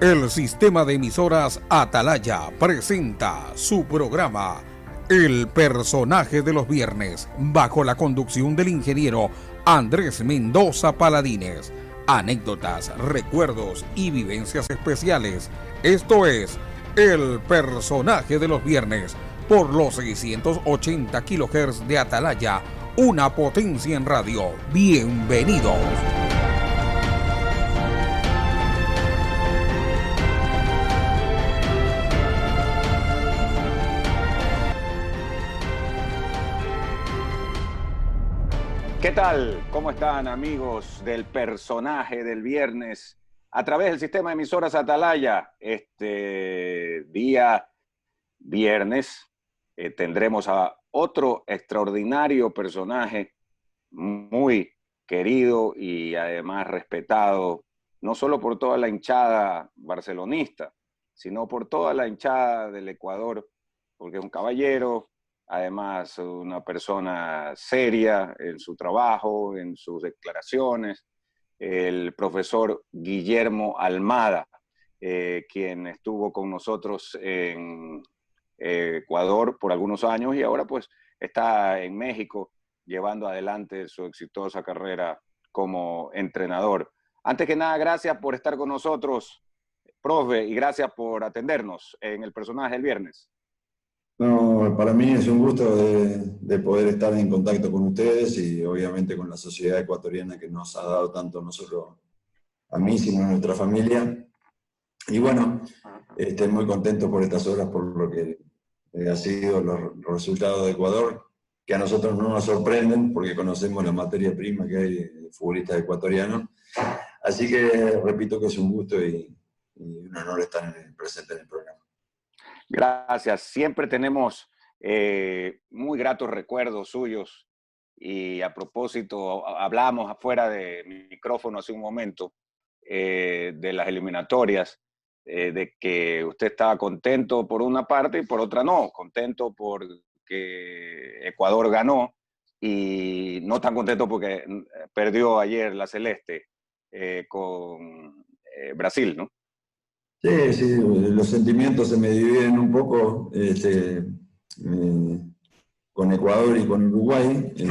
El sistema de emisoras Atalaya presenta su programa El Personaje de los Viernes, bajo la conducción del ingeniero Andrés Mendoza Paladines. Anécdotas, recuerdos y vivencias especiales. Esto es El Personaje de los Viernes, por los 680 kHz de Atalaya, una potencia en radio. Bienvenidos. ¿Qué tal? ¿Cómo están, amigos del Personaje del Viernes? A través del sistema de emisoras Atalaya, este día viernes tendremos a otro extraordinario personaje, muy querido y además respetado, no solo por toda la hinchada barcelonista, sino por toda la hinchada del Ecuador, porque es un caballero, además una persona seria en su trabajo, en sus declaraciones, el profesor Guillermo Almada, quien estuvo con nosotros en Ecuador por algunos años y ahora pues está en México llevando adelante su exitosa carrera como entrenador. Antes que nada, gracias por estar con nosotros, profe, y gracias por atendernos en el Personaje del Viernes. No, para mí es un gusto de poder estar en contacto con ustedes y obviamente con la sociedad ecuatoriana que nos ha dado tanto no solo a mí, sino a nuestra familia. Y bueno, estoy muy contento por estas horas, por lo que ha sido los resultados de Ecuador, que a nosotros no nos sorprenden porque conocemos la materia prima que hay de futbolistas ecuatorianos. Así que repito que es un gusto y un honor estar presente en el programa. Gracias. Siempre tenemos muy gratos recuerdos suyos y a propósito, hablamos afuera de micrófono hace un momento de las eliminatorias, de que usted estaba contento por una parte y por otra no, contento porque Ecuador ganó y no tan contento porque perdió ayer la Celeste con Brasil, ¿no? Sí, sí, los sentimientos se me dividen un poco con Ecuador y con Uruguay. Y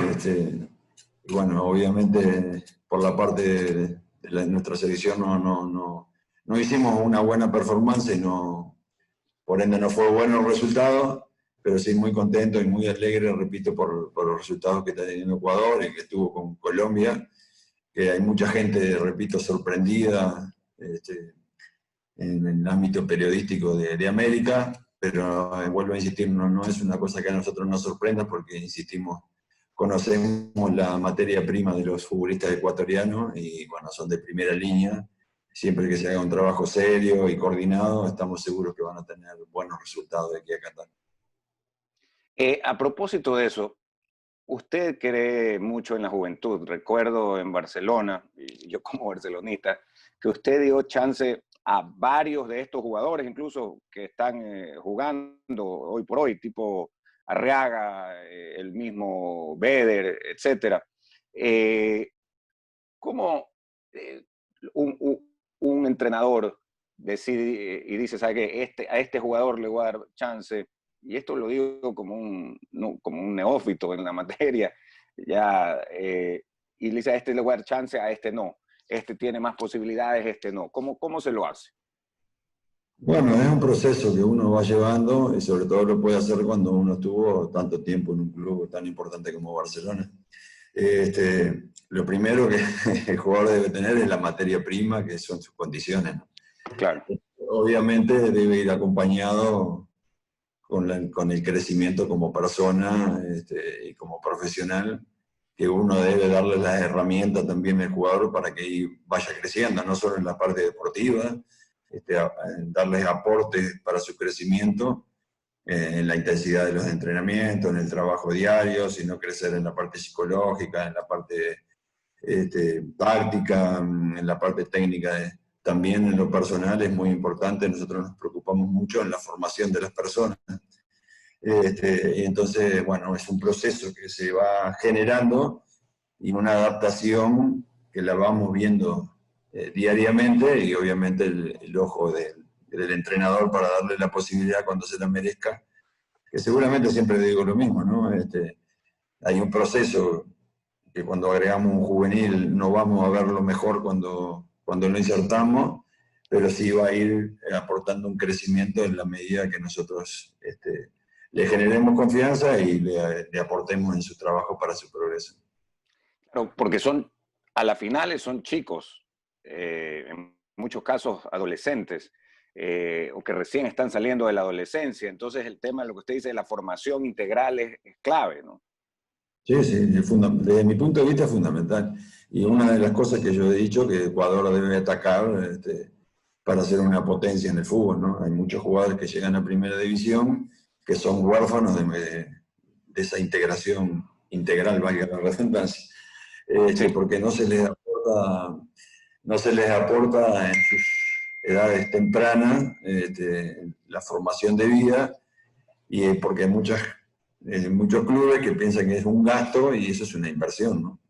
bueno, obviamente por la parte de nuestra selección no hicimos una buena performance y por ende no fue bueno el resultado, pero sí muy contento y muy alegre, repito, por los resultados que está teniendo Ecuador y que estuvo con Colombia, que hay mucha gente, repito, sorprendida en el ámbito periodístico de América, pero vuelvo a insistir, no es una cosa que a nosotros nos sorprenda porque, insistimos, conocemos la materia prima de los futbolistas ecuatorianos y bueno, son de primera línea. Siempre que se haga un trabajo serio y coordinado, estamos seguros que van a tener buenos resultados de aquí a Qatar. A propósito de eso, usted cree mucho en la juventud. Recuerdo en Barcelona, y yo como barcelonista, que usted dio chance a varios de estos jugadores, incluso que están jugando hoy por hoy, tipo Arriaga, el mismo Beder, etc. ¿Cómo un entrenador decide y dice, ¿sabe qué? A este jugador le voy a dar chance? Y esto lo digo como como un neófito en la materia, ya, y le dice, a este le voy a dar chance, a este no. Este tiene más posibilidades, este no. ¿Cómo se lo hace? Bueno, es un proceso que uno va llevando y sobre todo lo puede hacer cuando uno estuvo tanto tiempo en un club tan importante como Barcelona. Lo primero que el jugador debe tener es la materia prima, que son sus condiciones, ¿no? Claro. Obviamente debe ir acompañado con el crecimiento como persona y como profesional, que uno debe darle las herramientas también al jugador para que vaya creciendo, no solo en la parte deportiva, darles aportes para su crecimiento, en la intensidad de los entrenamientos, en el trabajo diario, sino crecer en la parte psicológica, en la parte táctica, en la parte técnica. También en lo personal es muy importante, nosotros nos preocupamos mucho en la formación de las personas. Y entonces, bueno, es un proceso que se va generando y una adaptación que la vamos viendo diariamente, y obviamente el ojo del entrenador para darle la posibilidad cuando se la merezca, que seguramente siempre digo lo mismo, ¿no? Hay un proceso que cuando agregamos un juvenil no vamos a ver lo mejor cuando lo insertamos, pero sí va a ir aportando un crecimiento en la medida que nosotros le generemos confianza y le aportemos en su trabajo para su progreso. Claro, porque a la final son chicos, en muchos casos adolescentes, o que recién están saliendo de la adolescencia. Entonces el tema de lo que usted dice de la formación integral es clave, ¿no? Sí, sí, desde mi punto de vista es fundamental. Y una de las cosas que yo he dicho que Ecuador debe atacar para ser una potencia en el fútbol, ¿no? Hay muchos jugadores que llegan a primera división que son huérfanos de esa integración integral, valga la redundancia, Sí. porque no se les aporta en sus edades tempranas la formación de vida, y porque hay muchos clubes que piensan que es un gasto y eso es una inversión, ¿no?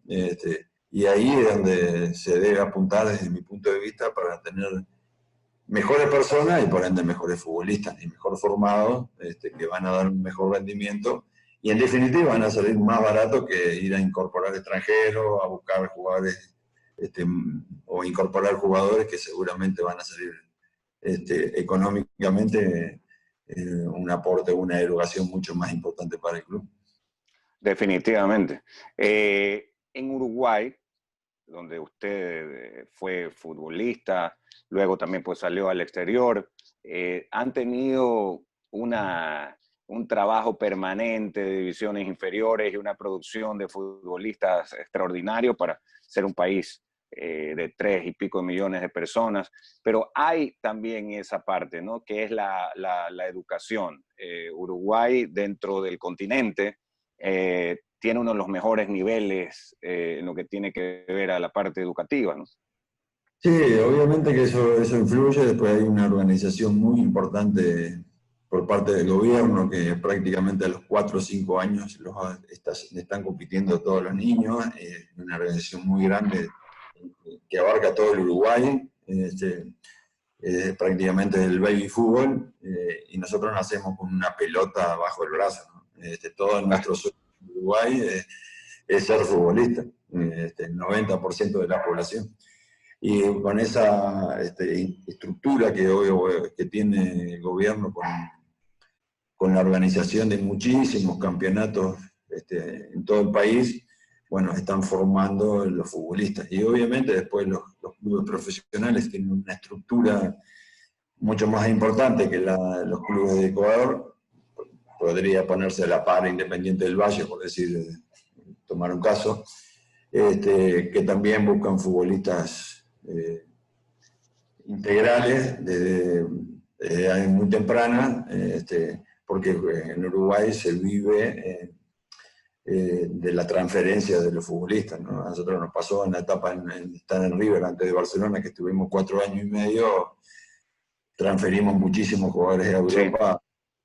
Y ahí es donde se debe apuntar desde mi punto de vista para tener mejores personas y por ende mejores futbolistas y mejor formados, que van a dar un mejor rendimiento y en definitiva van a salir más baratos que ir a incorporar extranjeros, a buscar jugadores o incorporar jugadores que seguramente van a salir económicamente un aporte, una erogación mucho más importante para el club. Definitivamente. En Uruguay, donde usted fue futbolista, luego también pues salió al exterior, han tenido un trabajo permanente de divisiones inferiores y una producción de futbolistas extraordinario para ser un país de 3 y pico millones de personas, pero hay también esa parte, ¿no? Que es la educación. Uruguay dentro del continente tiene uno de los mejores niveles en lo que tiene que ver a la parte educativa, ¿no? Sí, obviamente que eso influye. Después hay una organización muy importante por parte del gobierno que prácticamente a los 4 o 5 años están compitiendo todos los niños. Una organización muy grande que abarca todo el Uruguay. Prácticamente el baby fútbol, y nosotros nacemos con una pelota bajo el brazo, ¿no? Todo nuestro sueño en Uruguay es ser futbolista, el 90% de la población. Y con esa estructura que tiene el gobierno con la organización de muchísimos campeonatos en todo el país, bueno, están formando los futbolistas. Y obviamente después los clubes profesionales tienen una estructura mucho más importante que los clubes de Ecuador. Podría ponerse a la par Independiente del Valle, por decir, tomar un caso, que también buscan futbolistas integrales desde edades muy tempranas, porque en Uruguay se vive de la transferencia de los futbolistas, ¿no? A nosotros nos pasó en la etapa estar en River antes de Barcelona, que estuvimos 4 años y medio, transferimos muchísimos jugadores a Europa,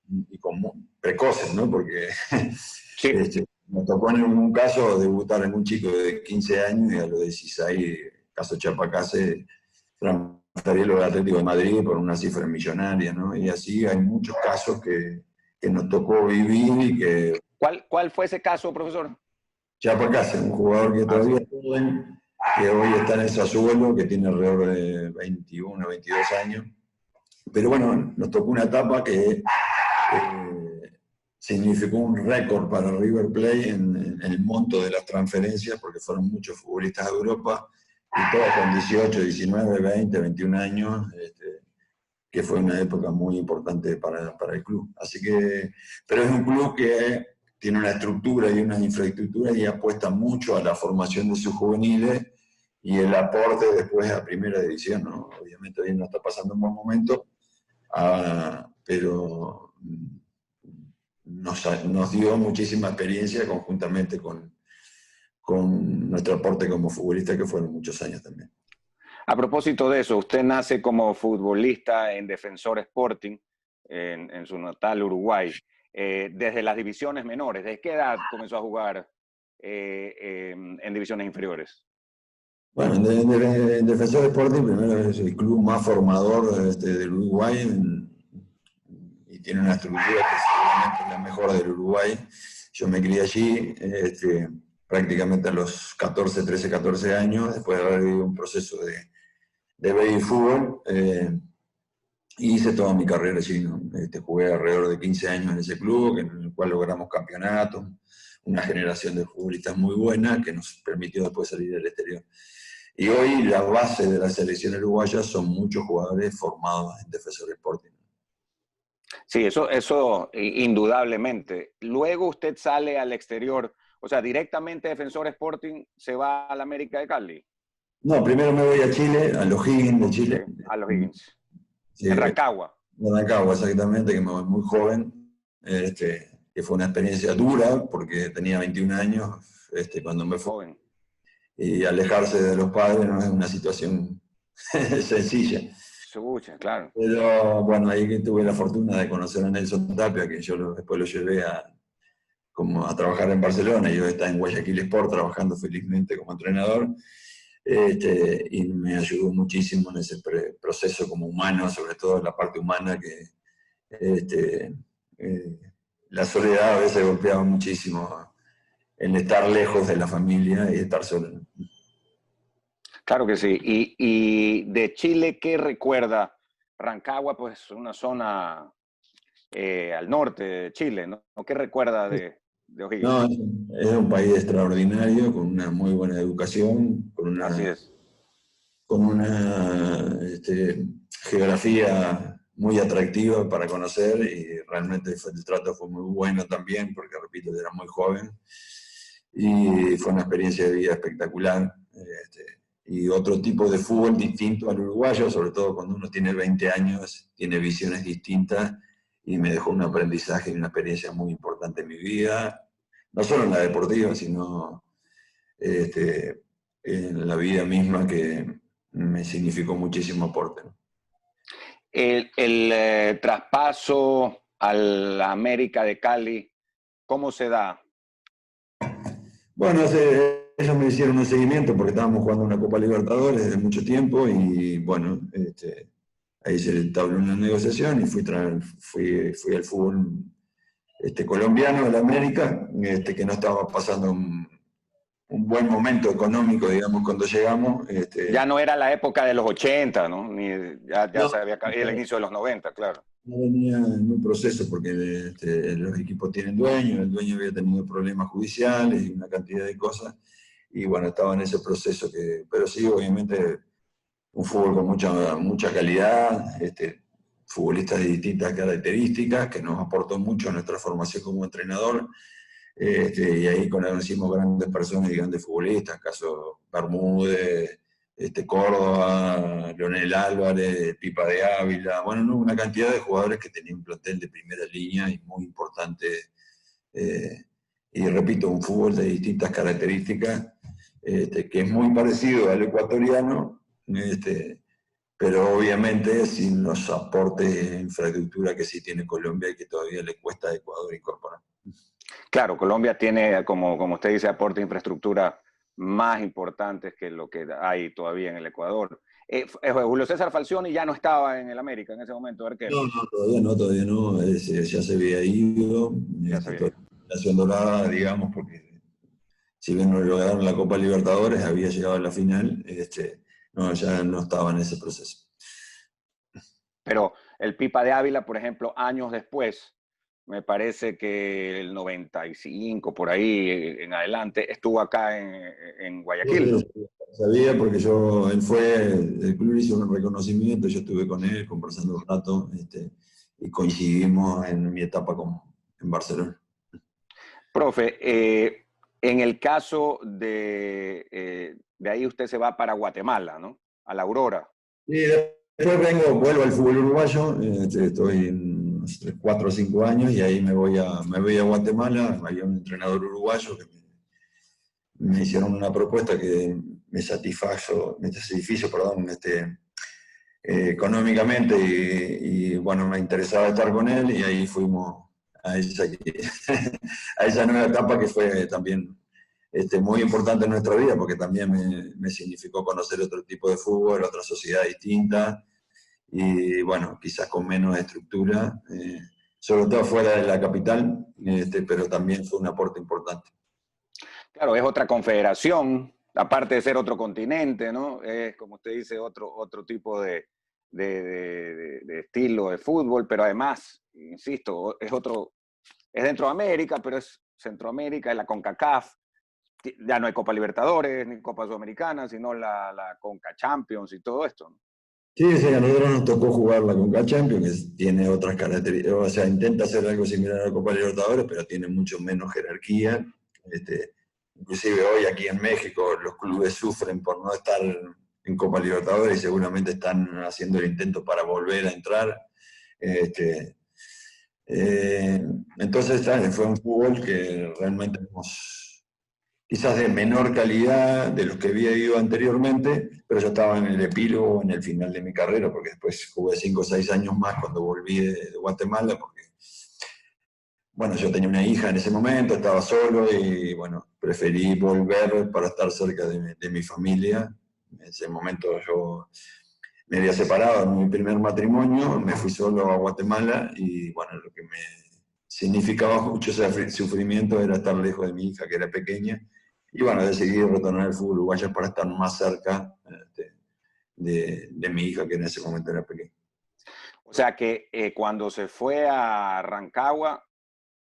sí, y precoces, ¿no? Porque sí. Nos tocó en un caso debutar en un chico de 15 años y a los 16, caso Chapacase, transferirlo al Atlético de Madrid por una cifra millonaria, ¿no? Y así hay muchos casos que nos tocó vivir y que... ¿Cuál fue ese caso, profesor? Chapacase, un jugador que todavía es joven, que hoy está en el Sassuolo, que tiene alrededor de 21, 22 años. Pero bueno, nos tocó una etapa que significó un récord para River Plate en el monto de las transferencias, porque fueron muchos futbolistas de Europa, y todos con 18, 19, 20, 21 años, que fue una época muy importante para el club. Así que, pero es un club que tiene una estructura y una infraestructura y apuesta mucho a la formación de sus juveniles y el aporte después a primera división, ¿no? Obviamente hoy no está pasando un buen momento, pero nos dio muchísima experiencia conjuntamente con nuestro aporte como futbolista, que fueron muchos años también. A propósito de eso, usted nace como futbolista en Defensor Sporting, en su natal Uruguay. desde las divisiones menores. ¿Desde qué edad comenzó a jugar en divisiones inferiores? Bueno, en Defensor Sporting primero es el club más formador del Uruguay y tiene una estructura que seguramente es la mejor del Uruguay. Yo me crié allí prácticamente a los 14, 13, 14 años, después de haber vivido un proceso de baby fútbol. Y hice toda mi carrera allí, ¿no? Jugué alrededor de 15 años en ese club, en el cual logramos campeonatos, una generación de futbolistas muy buena que nos permitió después salir al exterior. Y hoy la base de la selección uruguaya son muchos jugadores formados en Defensor Sporting. Sí, eso indudablemente. Luego usted sale al exterior, o sea, directamente Defensor Sporting se va al América de Cali. No, primero me voy a Chile, a los Higgins de Chile. Sí, a los Higgins. Sí, en Rancagua. En Rancagua, exactamente, que me voy muy joven. Que fue una experiencia dura, porque tenía 21 años cuando me fui. Joven. Y alejarse de los padres no es una situación sencilla. Sucha, claro. Pero bueno, ahí tuve la fortuna de conocer a Nelson Tapia, que yo después lo llevé a trabajar en Barcelona. Yo estaba en Guayaquil Sport trabajando felizmente como entrenador. Y me ayudó muchísimo en ese proceso como humano, sobre todo en la parte humana, que la soledad a veces golpeaba muchísimo, el estar lejos de la familia y estar solo. Claro que sí. Y de Chile, ¿qué recuerda? Rancagua, pues una zona al norte de Chile, ¿no? ¿Qué recuerda de O'Higgins? No, es un país extraordinario, con una muy buena educación, Así es. Con una geografía muy atractiva para conocer, y realmente el trato fue muy bueno también, porque repito, yo era muy joven, y fue una experiencia de vida espectacular. Y otro tipo de fútbol distinto al uruguayo, sobre todo cuando uno tiene 20 años, tiene visiones distintas, y me dejó un aprendizaje y una experiencia muy importante en mi vida, no solo en la deportiva, sino en la vida misma, que me significó muchísimo aporte. El traspaso a la América de Cali, ¿cómo se da? Bueno, ellos me hicieron un seguimiento porque estábamos jugando una Copa Libertadores desde mucho tiempo, y bueno, ahí se entabló una negociación y fui al fútbol colombiano de la América, que no estaba pasando un buen momento económico, digamos, cuando llegamos. Ya no era la época de los 80, ¿no? Ya no, se había el inicio de los 90, claro. No venía en un proceso porque los equipos tienen dueño, el dueño había tenido problemas judiciales y una cantidad de cosas, y bueno, estaba en ese proceso pero sí, obviamente, un fútbol con mucha calidad, futbolistas de distintas características, que nos aportó mucho a nuestra formación como entrenador, y ahí conocimos grandes personas y grandes futbolistas, caso Bermúdez, Córdoba, Leonel Álvarez, Pipa de Ávila, bueno, no, una cantidad de jugadores que tenían un plantel de primera línea y muy importante. Y repito, un fútbol de distintas características, que es muy parecido al ecuatoriano, pero obviamente sin los aportes de infraestructura que sí tiene Colombia y que todavía le cuesta a Ecuador incorporar. Claro, Colombia tiene, como usted dice, aportes de infraestructura más importantes que lo que hay todavía en el Ecuador. Julio César Falcioni ya no estaba en el América en ese momento, arquero. No, todavía no, ya se había ido, Nación Dorada, digamos, porque si bien no lograron la Copa Libertadores, había llegado a la final, no, ya no estaba en ese proceso. Pero el Pipa de Ávila, por ejemplo, años después, me parece que el 95, por ahí en adelante, estuvo acá en Guayaquil. Sí, sabía, porque el club hizo un reconocimiento, yo estuve con él conversando un rato, y coincidimos en mi etapa en Barcelona. Profe, en el caso de ahí usted se va para Guatemala, ¿no? A la Aurora. Sí, después vuelvo al fútbol uruguayo, estoy en 4 o 5 años, y ahí me voy a Guatemala. Había un entrenador uruguayo que me hicieron una propuesta que me satisfizo, económicamente, y bueno, me interesaba estar con él, y ahí fuimos a esa nueva etapa que fue también muy importante en nuestra vida, porque también me significó conocer otro tipo de fútbol, otra sociedad distinta, y bueno, quizás con menos estructura, sobre todo fuera de la capital, pero también fue un aporte importante. Claro, es otra confederación, aparte de ser otro continente, ¿no? Es, como usted dice, otro tipo de estilo de fútbol, pero además, insisto, es dentro de América, pero es Centroamérica, es la CONCACAF. Ya no hay Copa Libertadores ni Copa Sudamericana, sino la Conca Champions y todo esto, ¿no? Sí, a nosotros nos tocó jugar la Conca Champions, que tiene otras características, o sea, intenta hacer algo similar a la Copa Libertadores, pero tiene mucho menos jerarquía. Inclusive hoy aquí en México los clubes sufren por no estar en Copa Libertadores y seguramente están haciendo el intento para volver a entrar. Entonces fue un fútbol que realmente quizás de menor calidad de los que había ido anteriormente, pero yo estaba en el epílogo, en el final de mi carrera, porque después jugué 5 o 6 años más cuando volví de Guatemala, porque bueno, yo tenía una hija en ese momento, estaba solo y bueno, preferí volver para estar cerca de mi familia. En ese momento yo me había separado en mi primer matrimonio, me fui solo a Guatemala y bueno, lo que me significaba mucho ese sufrimiento era estar lejos de mi hija, que era pequeña, y bueno, decidí retornar al fútbol uruguayo para estar más cerca de mi hija, que en ese momento era pequeña. O sea que cuando se fue a Rancagua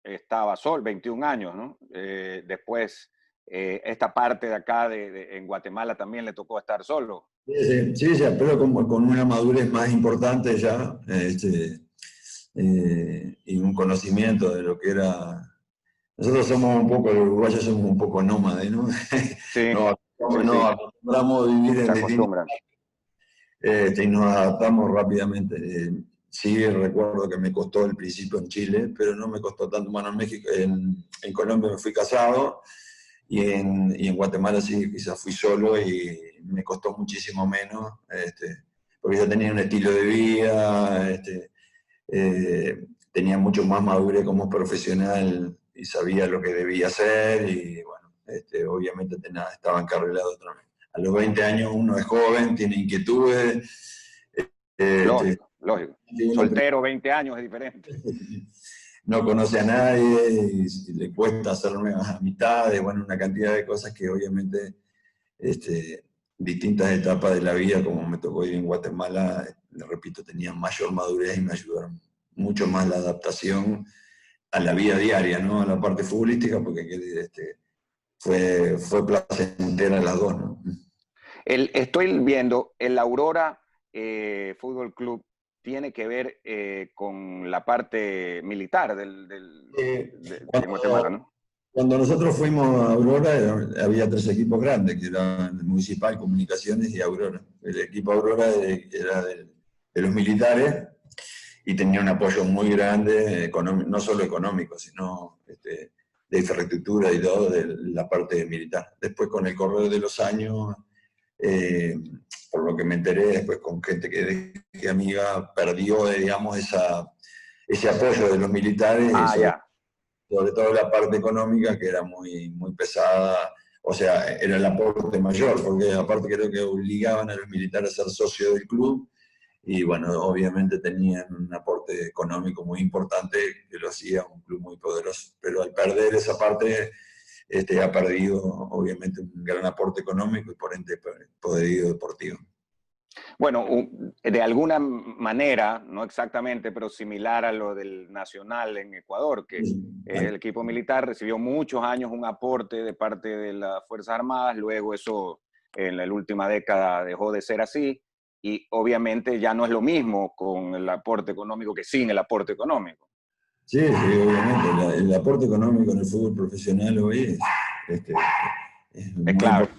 estaba solo, 21 años, ¿no? Después, esta parte de acá en Guatemala también le tocó estar solo. Sí, pero con una madurez más importante ya, y un conocimiento de lo que era. Nosotros somos un poco, los uruguayos somos un poco nómades, ¿no? Sí, No acostumbramos a vivir en distintos, y nos adaptamos rápidamente. Sí, recuerdo que me costó el principio en Chile, pero no me costó tanto. Bueno, en México, en Colombia me fui casado, y en Guatemala sí, quizás fui solo y me costó muchísimo menos, porque yo tenía un estilo de vida, tenía mucho más madurez como profesional y sabía lo que debía hacer y bueno, obviamente estaba encarrilado otra vez. A los 20 años uno es joven, tiene inquietudes. Lógico. Soltero, 20 años es diferente. No conoce a nadie y le cuesta hacer nuevas amistades, bueno, una cantidad de cosas que obviamente distintas etapas de la vida, como me tocó ir en Guatemala, repito, tenían mayor madurez y me ayudaron mucho más la adaptación a la vida diaria, ¿no? A la parte futbolística, porque fue placentera las dos, ¿no? Estoy viendo, el Aurora Fútbol Club tiene que ver con la parte militar de Guatemala, ¿no? Cuando nosotros fuimos a Aurora, había 3 equipos grandes, que eran Municipal, Comunicaciones y Aurora. El equipo Aurora era de los militares y tenía un apoyo muy grande, no solo económico, sino de infraestructura y todo, de la parte militar. Después, con el correr de los años, por lo que me enteré después con gente que amiga, perdió, digamos, ese apoyo de los militares, sobre todo la parte económica, que era muy, muy pesada. O sea, era el aporte mayor, porque aparte creo que obligaban a los militares a ser socios del club, y bueno, obviamente tenían un aporte económico muy importante que lo hacía un club muy poderoso. Pero al perder esa parte, ha perdido obviamente un gran aporte económico y por ende poderío deportivo. Bueno, de alguna manera, no exactamente, pero similar a lo del Nacional en Ecuador, que el equipo militar recibió muchos años un aporte de parte de las Fuerzas Armadas, luego eso en la última década dejó de ser así, y obviamente ya no es lo mismo con el aporte económico que sin el aporte económico. Sí, obviamente, el aporte económico en el fútbol profesional hoy es muy clave.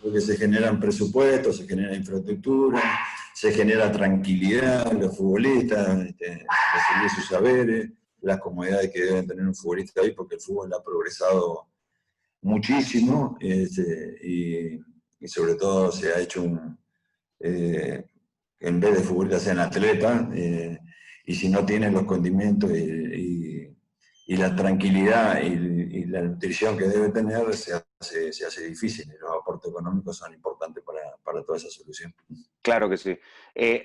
Porque se generan presupuestos, se genera infraestructura, se genera tranquilidad a los futbolistas, recibir sus saberes, las comodidades que deben tener un futbolista ahí, porque el fútbol ha progresado muchísimo, y sobre todo se ha hecho en vez de futbolistas sean atletas, y si no tienen los condimentos y y la tranquilidad y la nutrición que debe tener se hace difícil, y los aportes económicos son importantes para toda esa solución. Claro que sí.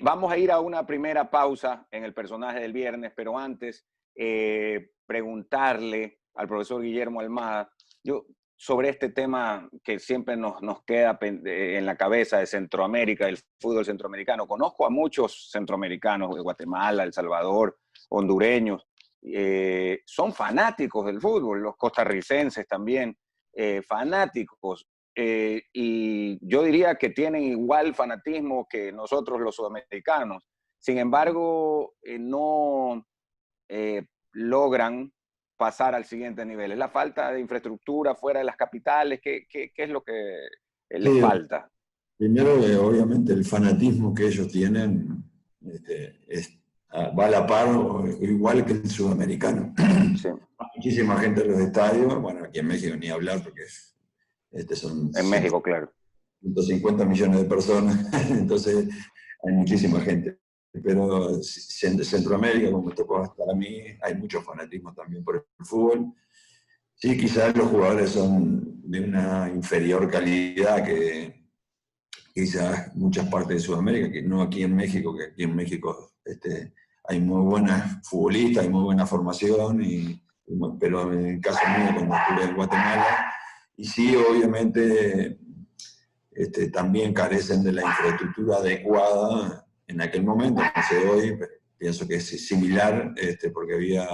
Vamos a ir a una primera pausa en el personaje del viernes, pero antes preguntarle al profesor Guillermo Almada sobre este tema que siempre nos queda en la cabeza de Centroamérica, del fútbol centroamericano. Conozco a muchos centroamericanos de Guatemala, El Salvador, hondureños, son fanáticos del fútbol, los costarricenses también, fanáticos. Y yo diría que tienen igual fanatismo que nosotros los sudamericanos. Sin embargo, no logran pasar al siguiente nivel. ¿Es la falta de infraestructura fuera de las capitales? ¿Qué es lo que les Sí, falta? primero, obviamente, el fanatismo que ellos tienen va a la par o igual que el sudamericano. Sí. Muchísima gente en los estadios, bueno, aquí en México ni hablar porque son En México, claro. 150 millones de personas, entonces hay muchísima gente. Pero en Centroamérica, como me tocó estar a mí, hay mucho fanatismo también por el fútbol. Sí, quizás los jugadores son de una inferior calidad que quizás muchas partes de Sudamérica, que no aquí en México, que aquí en México hay muy buenas futbolistas, hay muy buena formación, pero en el caso mío, cuando estuve en Guatemala, y sí, obviamente, también carecen de la infraestructura adecuada en aquel momento, no sé hoy, pero pienso que es similar, porque había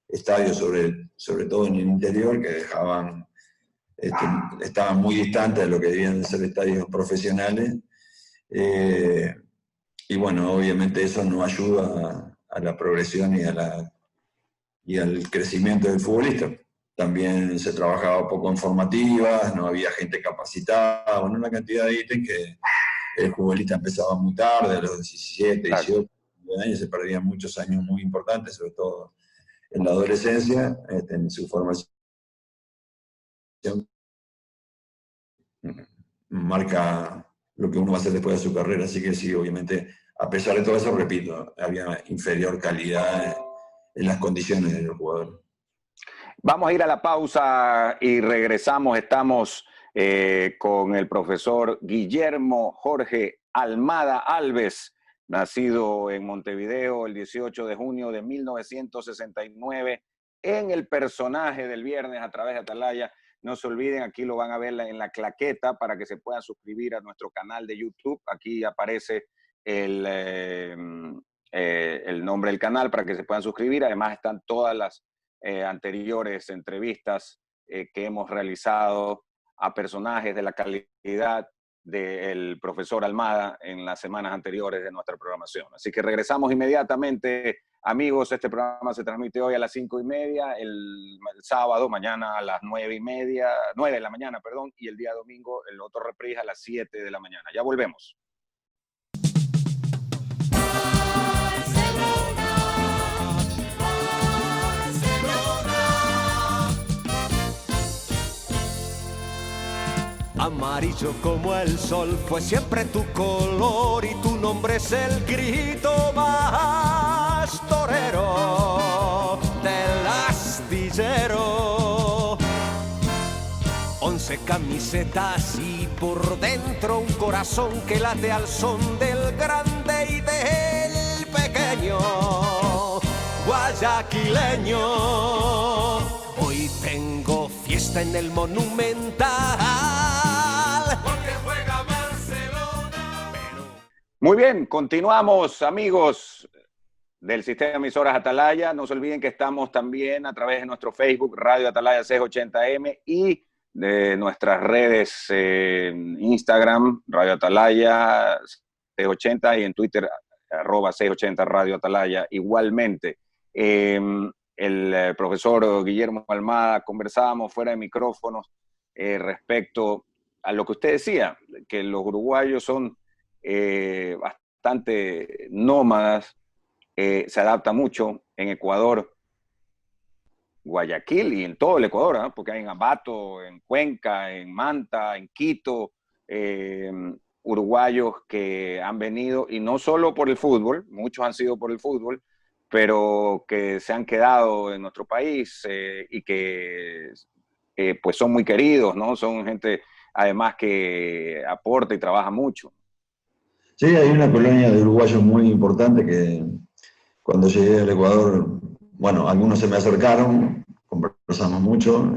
estadios, sobre todo en el interior, que dejaban, estaban muy distantes de lo que debían ser estadios profesionales, y bueno, obviamente eso no ayuda a la progresión y al crecimiento del futbolista. También se trabajaba poco en formativas, no había gente capacitada, bueno, una cantidad de ítems que el futbolista empezaba muy tarde, a los 17, 18 años, se perdían muchos años muy importantes, sobre todo en la adolescencia, en su formación. Marca lo que uno va a hacer después de su carrera, así que sí, obviamente, a pesar de todo eso, repito, había inferior calidad en las condiciones de los jugadores. Vamos a ir a la pausa y regresamos. Estamos con el profesor Guillermo Jorge Almada Alves, nacido en Montevideo el 18 de junio de 1969, en el personaje del viernes a través de Atalaya. No se olviden, aquí lo van a ver en la claqueta para que se puedan suscribir a nuestro canal de YouTube. Aquí aparece el nombre del canal para que se puedan suscribir. Además están todas las anteriores entrevistas que hemos realizado a personajes de la calidad del profesor Almada en las semanas anteriores de nuestra programación. Así que regresamos inmediatamente, amigos. Este programa se transmite hoy a las 5:30, el sábado, mañana a las 9 de la mañana, perdón, y el día domingo el otro reprise a las 7 de la mañana. Ya volvemos. Amarillo como el sol fue siempre tu color y tu nombre es el grito más torero del astillero. 11 camisetas y por dentro un corazón que late al son del grande y del pequeño guayaquileño. Hoy tengo fiesta en el Monumental. Muy bien, continuamos, amigos del sistema de emisoras Atalaya. No se olviden que estamos también a través de nuestro Facebook, Radio Atalaya 680M, y de nuestras redes Instagram, Radio Atalaya 680, y en Twitter, @680 Radio Atalaya. Igualmente, el profesor Guillermo Almada, conversábamos fuera de micrófonos respecto a lo que usted decía, que los uruguayos son bastante nómadas, se adapta mucho en Ecuador, Guayaquil y en todo el Ecuador, ¿no? Porque hay en Ambato, en Cuenca, en Manta, en Quito, uruguayos que han venido, y no solo por el fútbol, muchos han sido por el fútbol, pero que se han quedado en nuestro país y que pues son muy queridos, ¿no? Son gente además que aporta y trabaja mucho. Sí, hay una colonia de uruguayos muy importante que cuando llegué al Ecuador, bueno, algunos se me acercaron, conversamos mucho,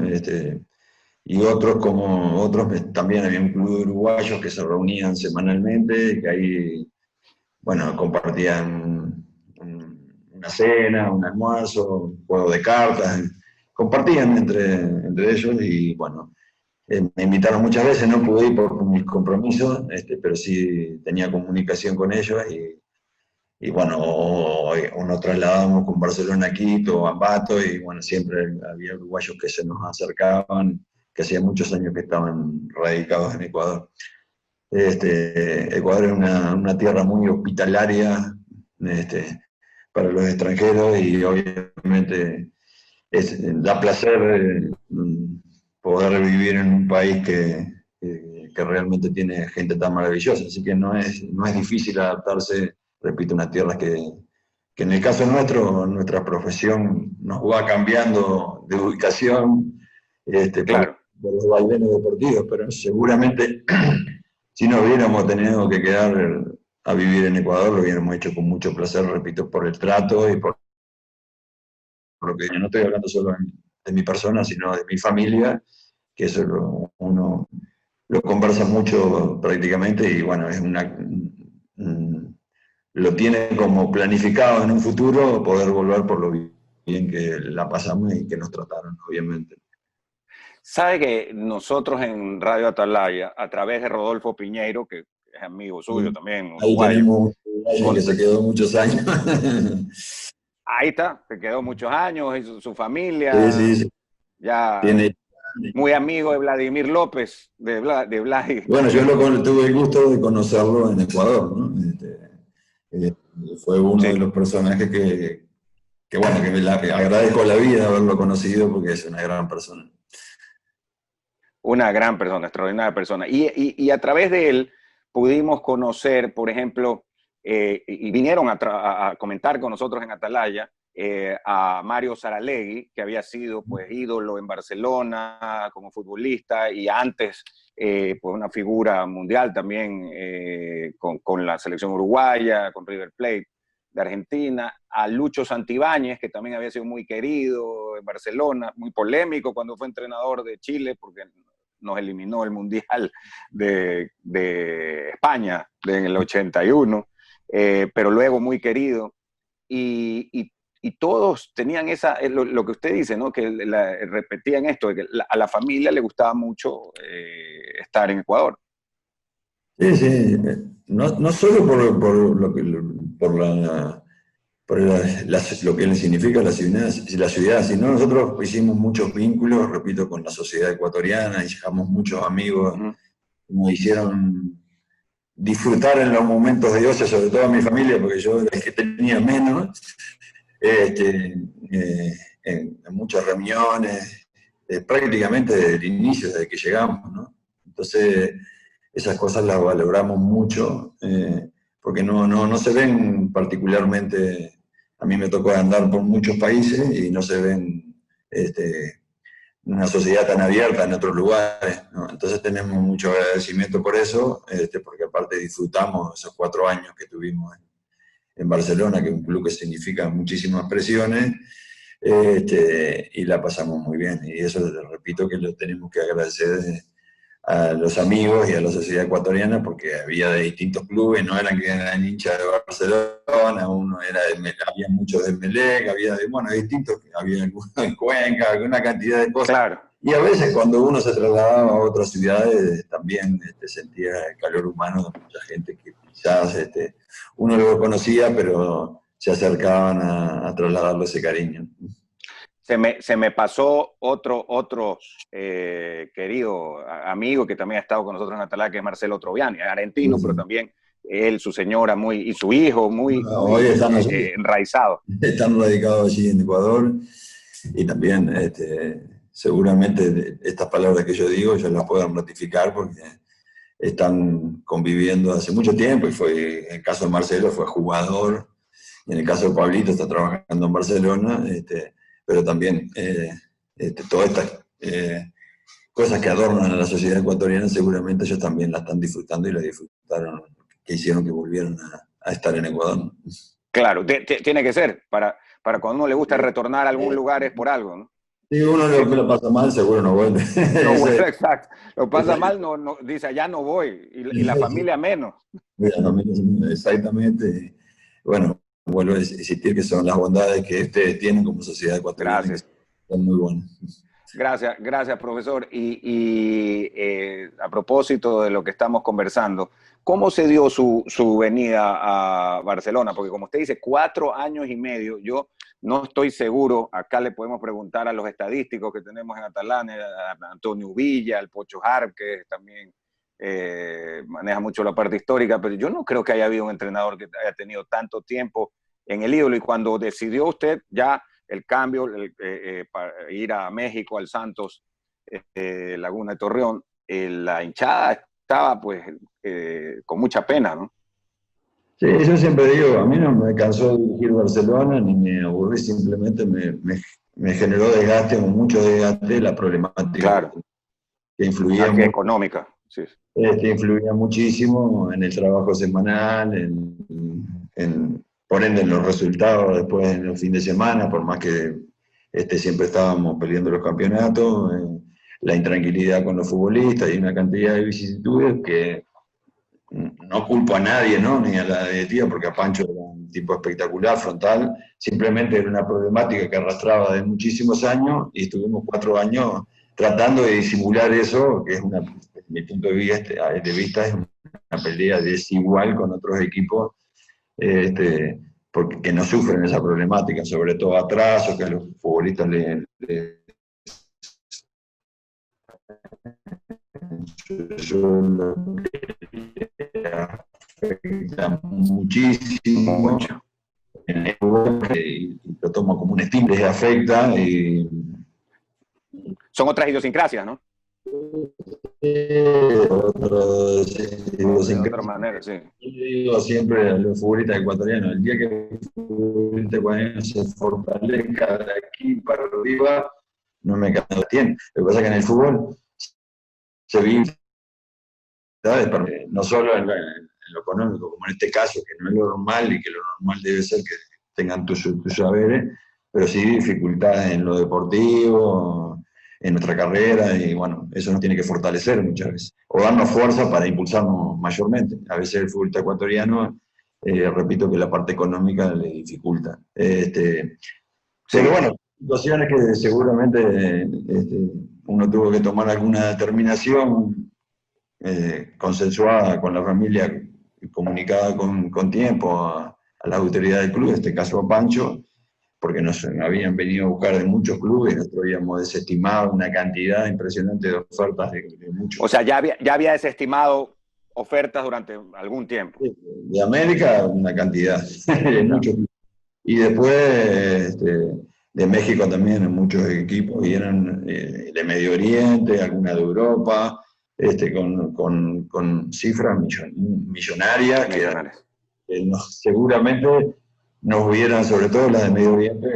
y otros también había un club de uruguayos que se reunían semanalmente, que ahí, bueno, compartían una cena, un almuerzo, un juego de cartas, compartían entre ellos y bueno, me invitaron muchas veces, no pude ir por mis compromisos, pero sí tenía comunicación con ellos y bueno, o nos trasladábamos con Barcelona a Quito, a Ambato, y bueno, siempre había uruguayos que se nos acercaban, que hacía muchos años que estaban radicados en Ecuador. Ecuador es una tierra muy hospitalaria para los extranjeros y obviamente da placer poder vivir en un país que realmente tiene gente tan maravillosa, así que no es difícil adaptarse, repito, una tierra que en el caso nuestro, nuestra profesión nos va cambiando de ubicación Claro. por los vaivenes deportivos, pero seguramente si nos hubiéramos tenido que quedar a vivir en Ecuador, lo hubiéramos hecho con mucho placer, repito, por el trato y por lo que no estoy hablando solo de mi persona, sino de mi familia, que eso uno lo conversa mucho prácticamente y bueno, lo tiene como planificado en un futuro poder volver por lo bien que la pasamos y que nos trataron, obviamente. Sabe que nosotros en Radio Atalaya, a través de Rodolfo Piñeiro, que es amigo suyo también, Ahí uruguayo, tenemos un que se quedó muchos años. ahí está, se quedó muchos años, y su Sí, familia, sí, sí. ya Tiene, muy amigo de Vladimir López, de Vladi. bueno, yo tuve el gusto de conocerlo en Ecuador, ¿no? Fue uno de Sí, los personajes bueno, que agradezco a la vida haberlo conocido porque es una gran persona. una gran persona, extraordinaria persona. Y a través de él pudimos conocer, por ejemplo, y vinieron a comentar con nosotros en Atalaya, a Mario Saralegui, que había sido pues ídolo en Barcelona como futbolista y antes pues una figura mundial también con la selección uruguaya, con River Plate de Argentina, a Lucho Santibáñez, que también había sido muy querido en Barcelona, muy polémico cuando fue entrenador de Chile, porque nos eliminó el Mundial de España en el 81, pero luego muy querido. Y todos tenían lo que usted dice, ¿no? Que repetían esto, que a la familia le gustaba mucho estar en Ecuador. Sí, sí, no solo lo que le significa la ciudad, sino nosotros hicimos muchos vínculos, repito, con la sociedad ecuatoriana, y dejamos muchos amigos que nos hicieron disfrutar en los momentos de ocio, sobre todo a mi familia, porque yo era el que tenía menos, en muchas reuniones, prácticamente desde el inicio, desde que llegamos, ¿no? Entonces, esas cosas las valoramos mucho, porque no se ven particularmente, a mí me tocó andar por muchos países y no se ven una sociedad tan abierta en otros lugares, ¿no? Entonces tenemos mucho agradecimiento por eso, porque aparte disfrutamos esos 4 años que tuvimos en Barcelona, que es un club que significa muchísimas presiones, y la pasamos muy bien. Y eso, repito, que lo tenemos que agradecer a los amigos y a la sociedad ecuatoriana, porque había de distintos clubes, no eran que eran hinchas de Barcelona, había muchos de Emelec, había de distintos, había algunos en Cuenca, una cantidad de cosas. Claro. Y a veces cuando uno se trasladaba a otras ciudades, también sentía el calor humano de mucha gente que quizás uno lo conocía, pero se acercaban a trasladarle ese cariño. Se me pasó otro querido amigo que también ha estado con nosotros en Atalaya, que es Marcelo Troviani, argentino, pero también él, su señora, y su hijo, muy enraizado. Están radicados allí en Ecuador y también seguramente estas palabras que yo digo ya las puedan ratificar porque están conviviendo hace mucho tiempo y en el caso de Marcelo fue jugador En el caso de Pablito está trabajando en Barcelona, pero también todas estas cosas que adornan a la sociedad ecuatoriana seguramente ellos también la están disfrutando y la disfrutaron, que hicieron que volvieran a estar en Ecuador. Claro, tiene que ser, para cuando uno le gusta retornar a algún lugar es por algo, ¿no? Si uno lo pasa mal, seguro no vuelve. No vuelve, exacto. Lo pasa mal, dice, allá no voy, y la familia menos. Exactamente. Bueno, vuelvo a insistir que son las bondades que ustedes tienen como sociedad ecuatoriana, Gracias. que son muy buenas. Gracias, profesor. Y a propósito de lo que estamos conversando, ¿cómo se dio su venida a Barcelona? Porque como usted dice, 4 años y medio, yo no estoy seguro, acá le podemos preguntar a los estadísticos que tenemos en Atalanta, a Antonio Villa, al Pocho Harp, que también maneja mucho la parte histórica, pero yo no creo que haya habido un entrenador que haya tenido tanto tiempo en el ídolo, y cuando decidió usted ya el cambio, para ir a México, al Santos, Laguna de Torreón, la hinchada estaba pues con mucha pena, ¿no? Sí, yo siempre digo, a mí no me cansó dirigir Barcelona ni me aburrí, simplemente me generó desgaste, o mucho desgaste, la problemática Claro, que influía, que económica, sí. influía muchísimo en el trabajo semanal, por ende en los resultados después en el fin de semana, por más que siempre estábamos peleando los campeonatos, la intranquilidad con los futbolistas y una cantidad de vicisitudes que no culpo a nadie, ¿no? Ni a la directiva, porque a Pancho era un tipo espectacular, frontal, simplemente era una problemática que arrastraba de muchísimos años y estuvimos 4 años tratando de disimular eso, que es desde mi punto de vista es una pelea desigual con otros equipos, porque que no sufren esa problemática, sobre todo atraso, que a los futbolistas afecta muchísimo. Mucho. Y lo tomo como un estímulo, les afecta. Son otras idiosincrasias, ¿no? De otra manera, sí. Yo digo siempre a los futbolistas ecuatorianos, el día que el futbolista ecuatoriano se fortalezca de aquí para arriba, no me canso de tiempo. Lo que pasa es que en el fútbol se vive, no solo en lo económico, como en este caso, que no es lo normal y que lo normal debe ser que tengan tus saberes, pero sí dificultades en lo deportivo, en nuestra carrera, y bueno, eso nos tiene que fortalecer muchas veces, o darnos fuerza para impulsarnos mayormente. A veces el futbolista ecuatoriano, repito que la parte económica le dificulta. Pero bueno, situaciones que seguramente uno tuvo que tomar alguna determinación consensuada con la familia, comunicada con tiempo a las autoridades del club, en este caso a Pancho, porque nos habían venido a buscar de muchos clubes, nosotros habíamos desestimado una cantidad impresionante de ofertas de muchos. O sea, ya había desestimado ofertas durante algún tiempo. De América, una cantidad, de muchos clubes. Y después de México también, en muchos equipos, y eran de Medio Oriente, alguna de Europa, con cifras millonarias que seguramente nos hubieran, sobre todo las de Medio Oriente,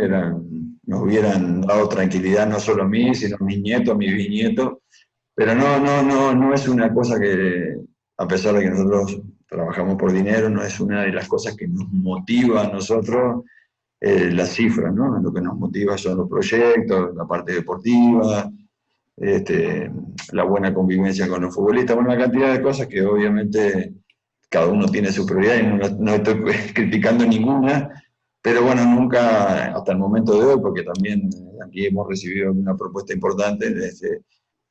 nos hubieran dado tranquilidad no solo a mí, sino a mis nietos, a mis bisnietos. Pero no es una cosa que, a pesar de que nosotros trabajamos por dinero, no es una de las cosas que nos motiva a nosotros las cifras, ¿no? Lo que nos motiva son los proyectos, la parte deportiva, la buena convivencia con los futbolistas, bueno, una cantidad de cosas que obviamente cada uno tiene su prioridad y no estoy criticando ninguna, pero bueno, nunca hasta el momento de hoy, porque también aquí hemos recibido una propuesta importante,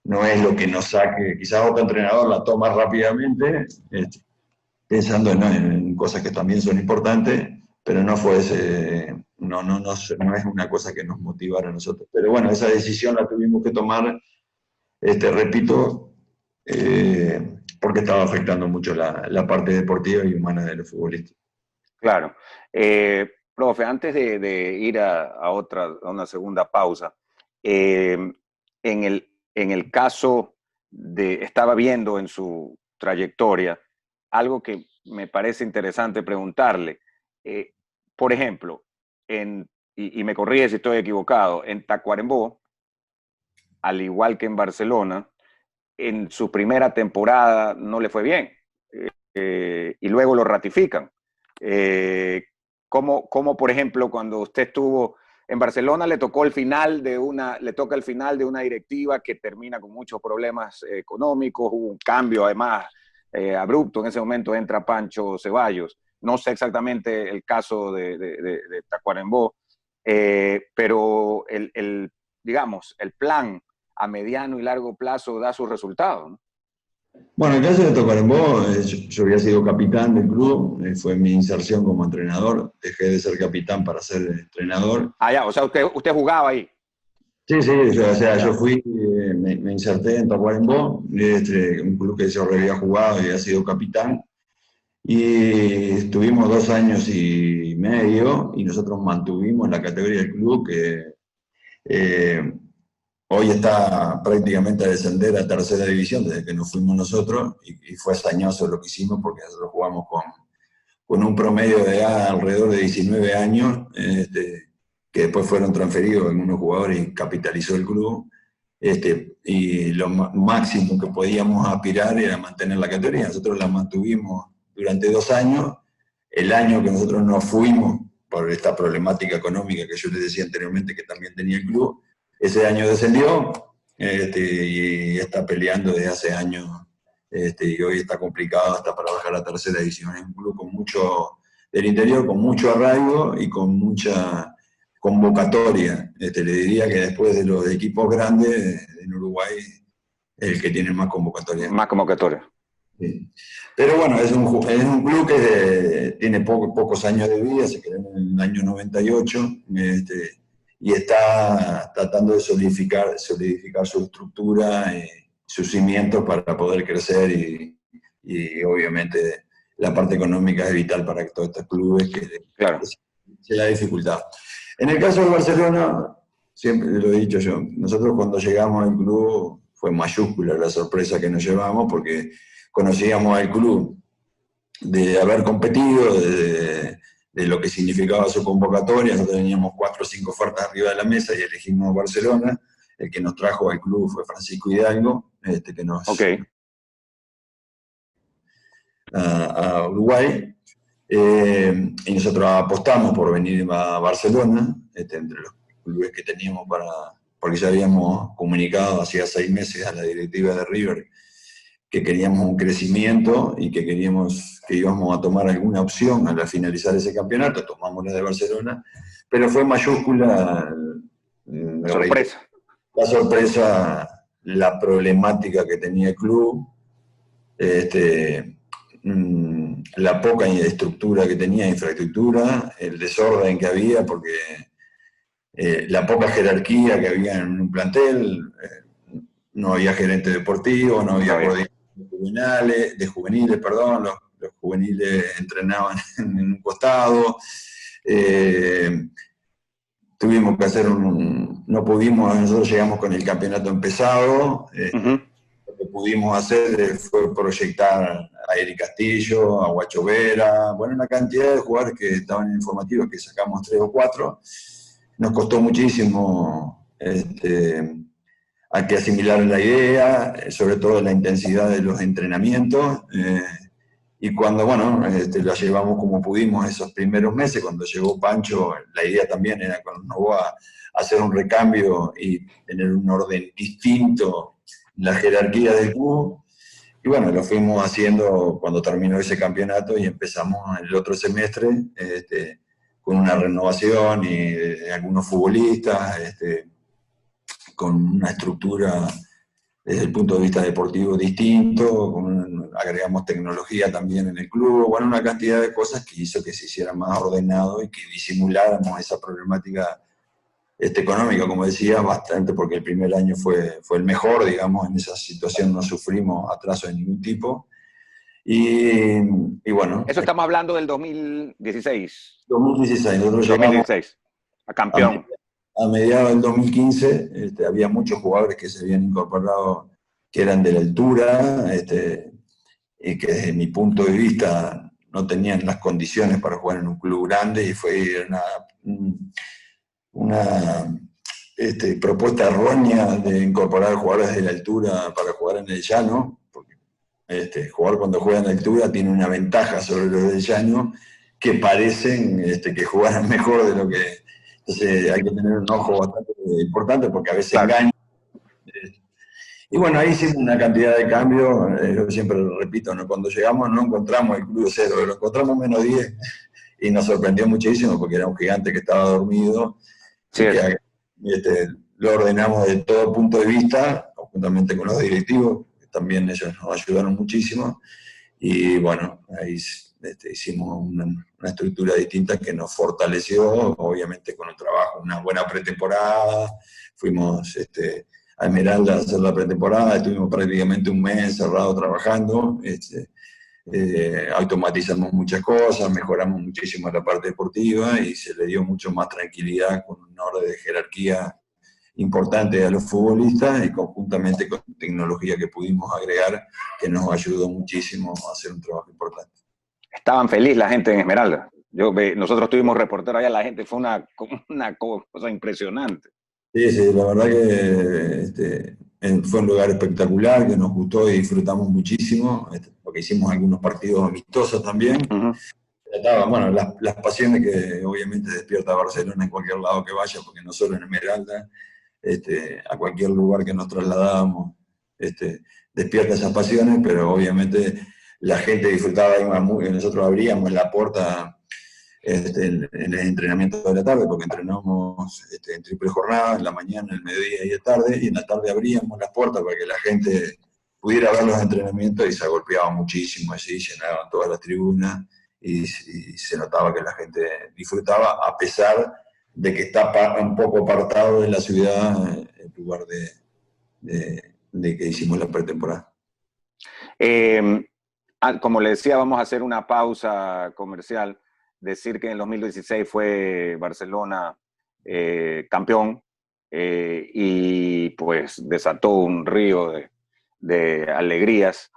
no es lo que nos saque, quizás otro entrenador la toma rápidamente, pensando en cosas que también son importantes, pero no fue no es una cosa que nos motivara a nosotros. Pero bueno, esa decisión la tuvimos que tomar, repito, porque estaba afectando mucho la parte deportiva y humana de los futbolistas. Claro. Profe, antes de ir a una segunda pausa, en el caso estaba viendo en su trayectoria algo que me parece interesante preguntarle. por ejemplo, y me corrige si estoy equivocado, en Tacuarembó, al igual que en Barcelona, en su primera temporada no le fue bien, y luego lo ratifican. Como por ejemplo, cuando usted estuvo en Barcelona, le toca el final de una directiva que termina con muchos problemas económicos, hubo un cambio además abrupto, en ese momento entra Pancho Ceballos. No sé exactamente el caso de Tacuarembó, pero digamos, el plan a mediano y largo plazo da sus resultados, ¿no? Bueno, en el caso de Tacuarembó, yo había sido capitán del club, fue mi inserción como entrenador, dejé de ser capitán para ser entrenador. Ah, ya, o sea, usted jugaba ahí. Sí, sí, yo fui, me inserté en Tacuarembó, un club que yo había jugado y había sido capitán, y estuvimos 2 años y medio, y nosotros mantuvimos la categoría del club que hoy está prácticamente a descender a tercera división desde que nos fuimos nosotros, y fue hazañoso lo que hicimos porque nosotros jugamos con un promedio de edad alrededor de 19 años, que después fueron transferidos algunos jugadores y capitalizó el club, y lo máximo que podíamos aspirar era mantener la categoría. Nosotros la mantuvimos durante 2 años. El año que nosotros nos fuimos por esta problemática económica que yo les decía anteriormente que también tenía el club, ese año descendió, y está peleando desde hace años, y hoy está complicado hasta para bajar a tercera división. Es un club con mucho, del interior, con mucho arraigo y con mucha convocatoria. Le diría que después de los equipos grandes en Uruguay, el que tiene más convocatoria. Más convocatoria. Sí. Pero bueno, es un club que tiene pocos años de vida, se creó en el año 98, y está tratando de solidificar su estructura, sus cimientos para poder crecer, y obviamente la parte económica es vital para todos estos clubes, que claro, sea dificultad. En el caso del Barcelona, siempre lo he dicho yo, nosotros cuando llegamos al club fue mayúscula la sorpresa que nos llevamos, porque conocíamos al club de haber competido, de lo que significaba su convocatoria. Nosotros teníamos 4 o 5 ofertas arriba de la mesa y elegimos Barcelona. El que nos trajo al club fue Francisco Hidalgo, que nos a Uruguay, y nosotros apostamos por venir a Barcelona, entre los clubes que teníamos porque ya habíamos comunicado hacía 6 meses a la directiva de River que queríamos un crecimiento y que íbamos a tomar alguna opción al finalizar ese campeonato. Tomamos la de Barcelona, pero fue mayúscula la sorpresa, la problemática que tenía el club, la poca estructura que tenía, infraestructura, el desorden que había, porque la poca jerarquía que había en un plantel, no había gerente deportivo, no había coordinador de juveniles, los juveniles entrenaban en un costado. Tuvimos que hacer no pudimos, nosotros llegamos con el campeonato empezado, lo que pudimos hacer fue proyectar a Eric Castillo, a Guacho Vera, bueno, una cantidad de jugadores que estaban en informativos, que sacamos 3 o 4. Nos costó muchísimo a que asimilaran la idea, sobre todo la intensidad de los entrenamientos, y cuando, la llevamos como pudimos esos primeros meses. Cuando llegó Pancho, la idea también era con Novoa hacer un recambio y tener un orden distinto en la jerarquía del club, y bueno, lo fuimos haciendo cuando terminó ese campeonato, y empezamos el otro semestre con una renovación y algunos futbolistas, con una estructura desde el punto de vista deportivo distinto, agregamos tecnología también en el club, bueno, una cantidad de cosas que hizo que se hiciera más ordenado y que disimuláramos esa problemática económica, como decía, bastante, porque el primer año fue el mejor, digamos, en esa situación no sufrimos atraso de ningún tipo. Y bueno. Eso estamos hablando del 2016. 2016, nosotros 2016, a campeón. A mediados del 2015 había muchos jugadores que se habían incorporado que eran de la altura, y que desde mi punto de vista no tenían las condiciones para jugar en un club grande, y fue una propuesta errónea de incorporar jugadores de la altura para jugar en el llano, porque jugador cuando juega en la altura tiene una ventaja sobre los del llano, que parecen que jugaran mejor de lo que... Entonces hay que tener un ojo bastante importante, porque a veces engañan. Y bueno, ahí hicimos una cantidad de cambios, yo siempre lo repito, ¿no? Cuando llegamos no encontramos el club cero, lo encontramos -10, y nos sorprendió muchísimo, porque era un gigante que estaba dormido, sí, y que lo ordenamos de todo punto de vista, juntamente con los directivos, que también ellos nos ayudaron muchísimo, y bueno, ahí hicimos una estructura distinta que nos fortaleció, obviamente con un trabajo, una buena pretemporada, fuimos a Esmeralda a hacer la pretemporada, estuvimos prácticamente un mes encerrado trabajando, automatizamos muchas cosas, mejoramos muchísimo la parte deportiva y se le dio mucho más tranquilidad, con un orden de jerarquía importante a los futbolistas, y conjuntamente con tecnología que pudimos agregar, que nos ayudó muchísimo a hacer un trabajo importante. Estaban felices la gente en Esmeralda. Nosotros tuvimos reportero allá, la gente fue una cosa impresionante. Sí, sí, la verdad que fue un lugar espectacular, que nos gustó y disfrutamos muchísimo, porque hicimos algunos partidos amistosos también. Uh-huh. Bueno, las pasiones que obviamente despierta Barcelona en cualquier lado que vaya, porque no solo en Esmeralda, a cualquier lugar que nos trasladábamos, despierta esas pasiones, pero obviamente la gente disfrutaba, nosotros abríamos la puerta en el entrenamiento de la tarde, porque entrenamos en triple jornada, en la mañana, en el mediodía y de tarde, y en la tarde abríamos las puertas para que la gente pudiera ver los entrenamientos, y se agolpeaba muchísimo allí, llenaban todas las tribunas, y se notaba que la gente disfrutaba, a pesar de que está un poco apartado de la ciudad, en lugar de que hicimos la pretemporada. Como le decía, vamos a hacer una pausa comercial. Decir que en el 2016 fue Barcelona campeón, y pues desató un río de alegrías.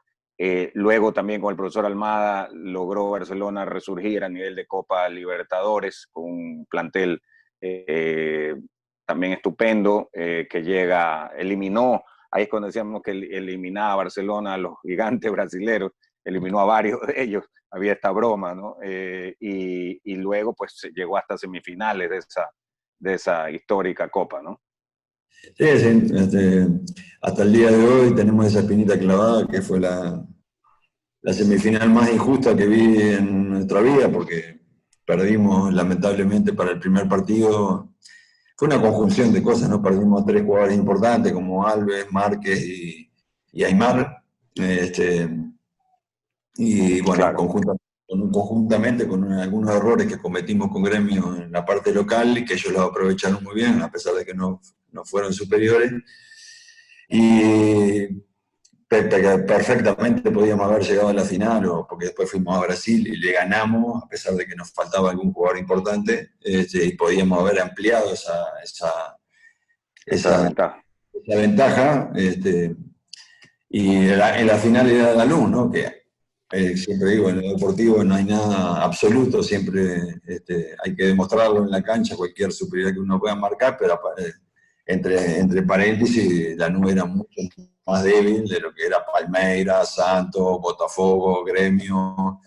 Luego también con el profesor Almada logró Barcelona resurgir a nivel de Copa Libertadores, con un plantel también estupendo, que eliminó, ahí es cuando decíamos que eliminaba a Barcelona a los gigantes brasileños, eliminó a varios de ellos, había esta broma, ¿no? Y luego pues llegó hasta semifinales de esa histórica Copa, ¿no? Sí, hasta el día de hoy tenemos esa espinita clavada, que fue la semifinal más injusta que vi en nuestra vida, porque perdimos lamentablemente para el primer partido. Fue una conjunción de cosas, ¿no? Perdimos 3 jugadores importantes como Alves, Márquez y Aimar. Y bueno, claro, conjuntamente con algunos errores que cometimos con Gremio en la parte local, y que ellos los aprovecharon muy bien, a pesar de que no fueron superiores. Y perfectamente podíamos haber llegado a la final, porque después fuimos a Brasil y le ganamos, a pesar de que nos faltaba algún jugador importante, y podíamos haber ampliado esa ventaja. Y en la finalidad de la luz, ¿no? Que siempre digo, en lo deportivo no hay nada absoluto, siempre hay que demostrarlo en la cancha, cualquier superioridad que uno pueda marcar, pero entre paréntesis, la nube era mucho más débil de lo que era Palmeiras, Santos, Botafogo, Gremio,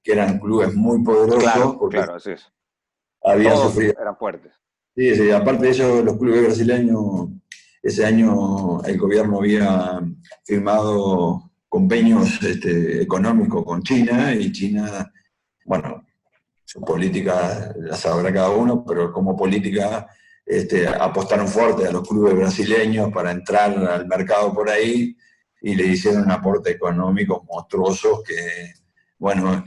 que eran clubes muy poderosos. Claro, así es. Habían todos sufrido. Eran fuertes. Sí, aparte de ellos, los clubes brasileños, ese año el gobierno había firmado convenios económicos con China, y China, bueno, su política la sabrá cada uno, pero como política apostaron fuerte a los clubes brasileños para entrar al mercado por ahí, y le hicieron aportes económicos monstruosos que, bueno,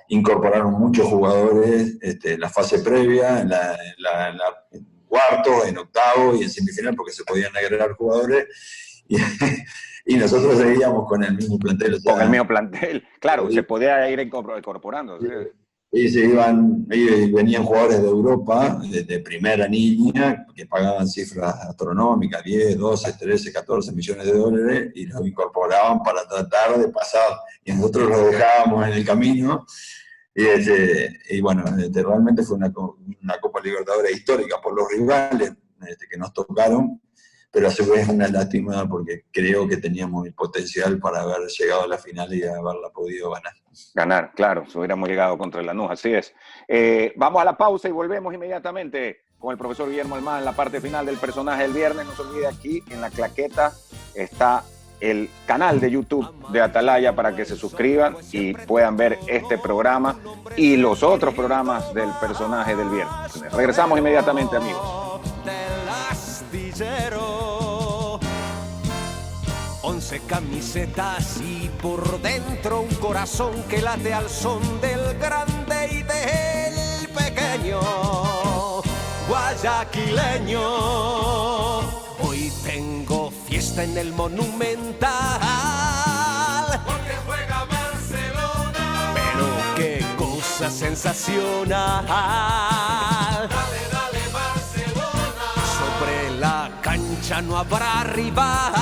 incorporaron muchos jugadores en la fase previa, en cuartos, en octavos y en semifinal, porque se podían agregar jugadores, y nosotros seguíamos con el mismo plantel. Con el mismo plantel, claro, se podía ir incorporando. ¿Sí? Y venían jugadores de Europa, de primera línea, que pagaban cifras astronómicas, 10, 12, 13, 14 millones de dólares, y los incorporaban para tratar de pasar. Y nosotros los dejábamos en el camino. Y bueno, realmente fue una Copa Libertadores histórica por los rivales que nos tocaron, pero a su vez una lástima porque creo que teníamos el potencial para haber llegado a la final y haberla podido ganar. Ganar, claro, si hubiéramos llegado contra el Lanús, así es. Vamos a la pausa y volvemos inmediatamente con el profesor Guillermo Almada en la parte final del personaje del viernes. No se olvide, aquí en la claqueta está el canal de YouTube de Atalaya para que se suscriban y puedan ver este programa y los otros programas del personaje del viernes. Regresamos inmediatamente, amigos. Del astillero, 11 camisetas y por dentro un corazón que late al son del grande y del pequeño guayaquileño. Hoy tengo fiesta en el Monumental, porque juega Barcelona. Pero qué cosa sensacional. Dale, dale Barcelona. Sobre la cancha no habrá rival,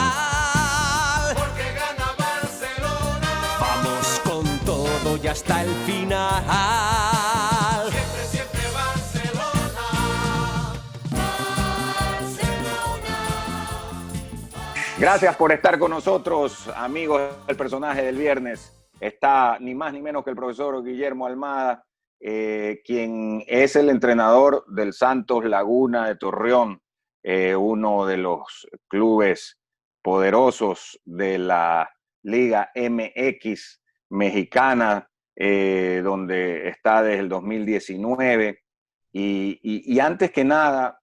porque gana Barcelona. Vamos con todo y hasta el final. Siempre, siempre Barcelona. Gracias por estar con nosotros, amigos del personaje del viernes. Está ni más ni menos que el profesor Guillermo Almada, quien es el entrenador del Santos Laguna de Torreón, uno de los clubes poderosos de la Liga MX mexicana, donde está desde el 2019. Y antes que nada,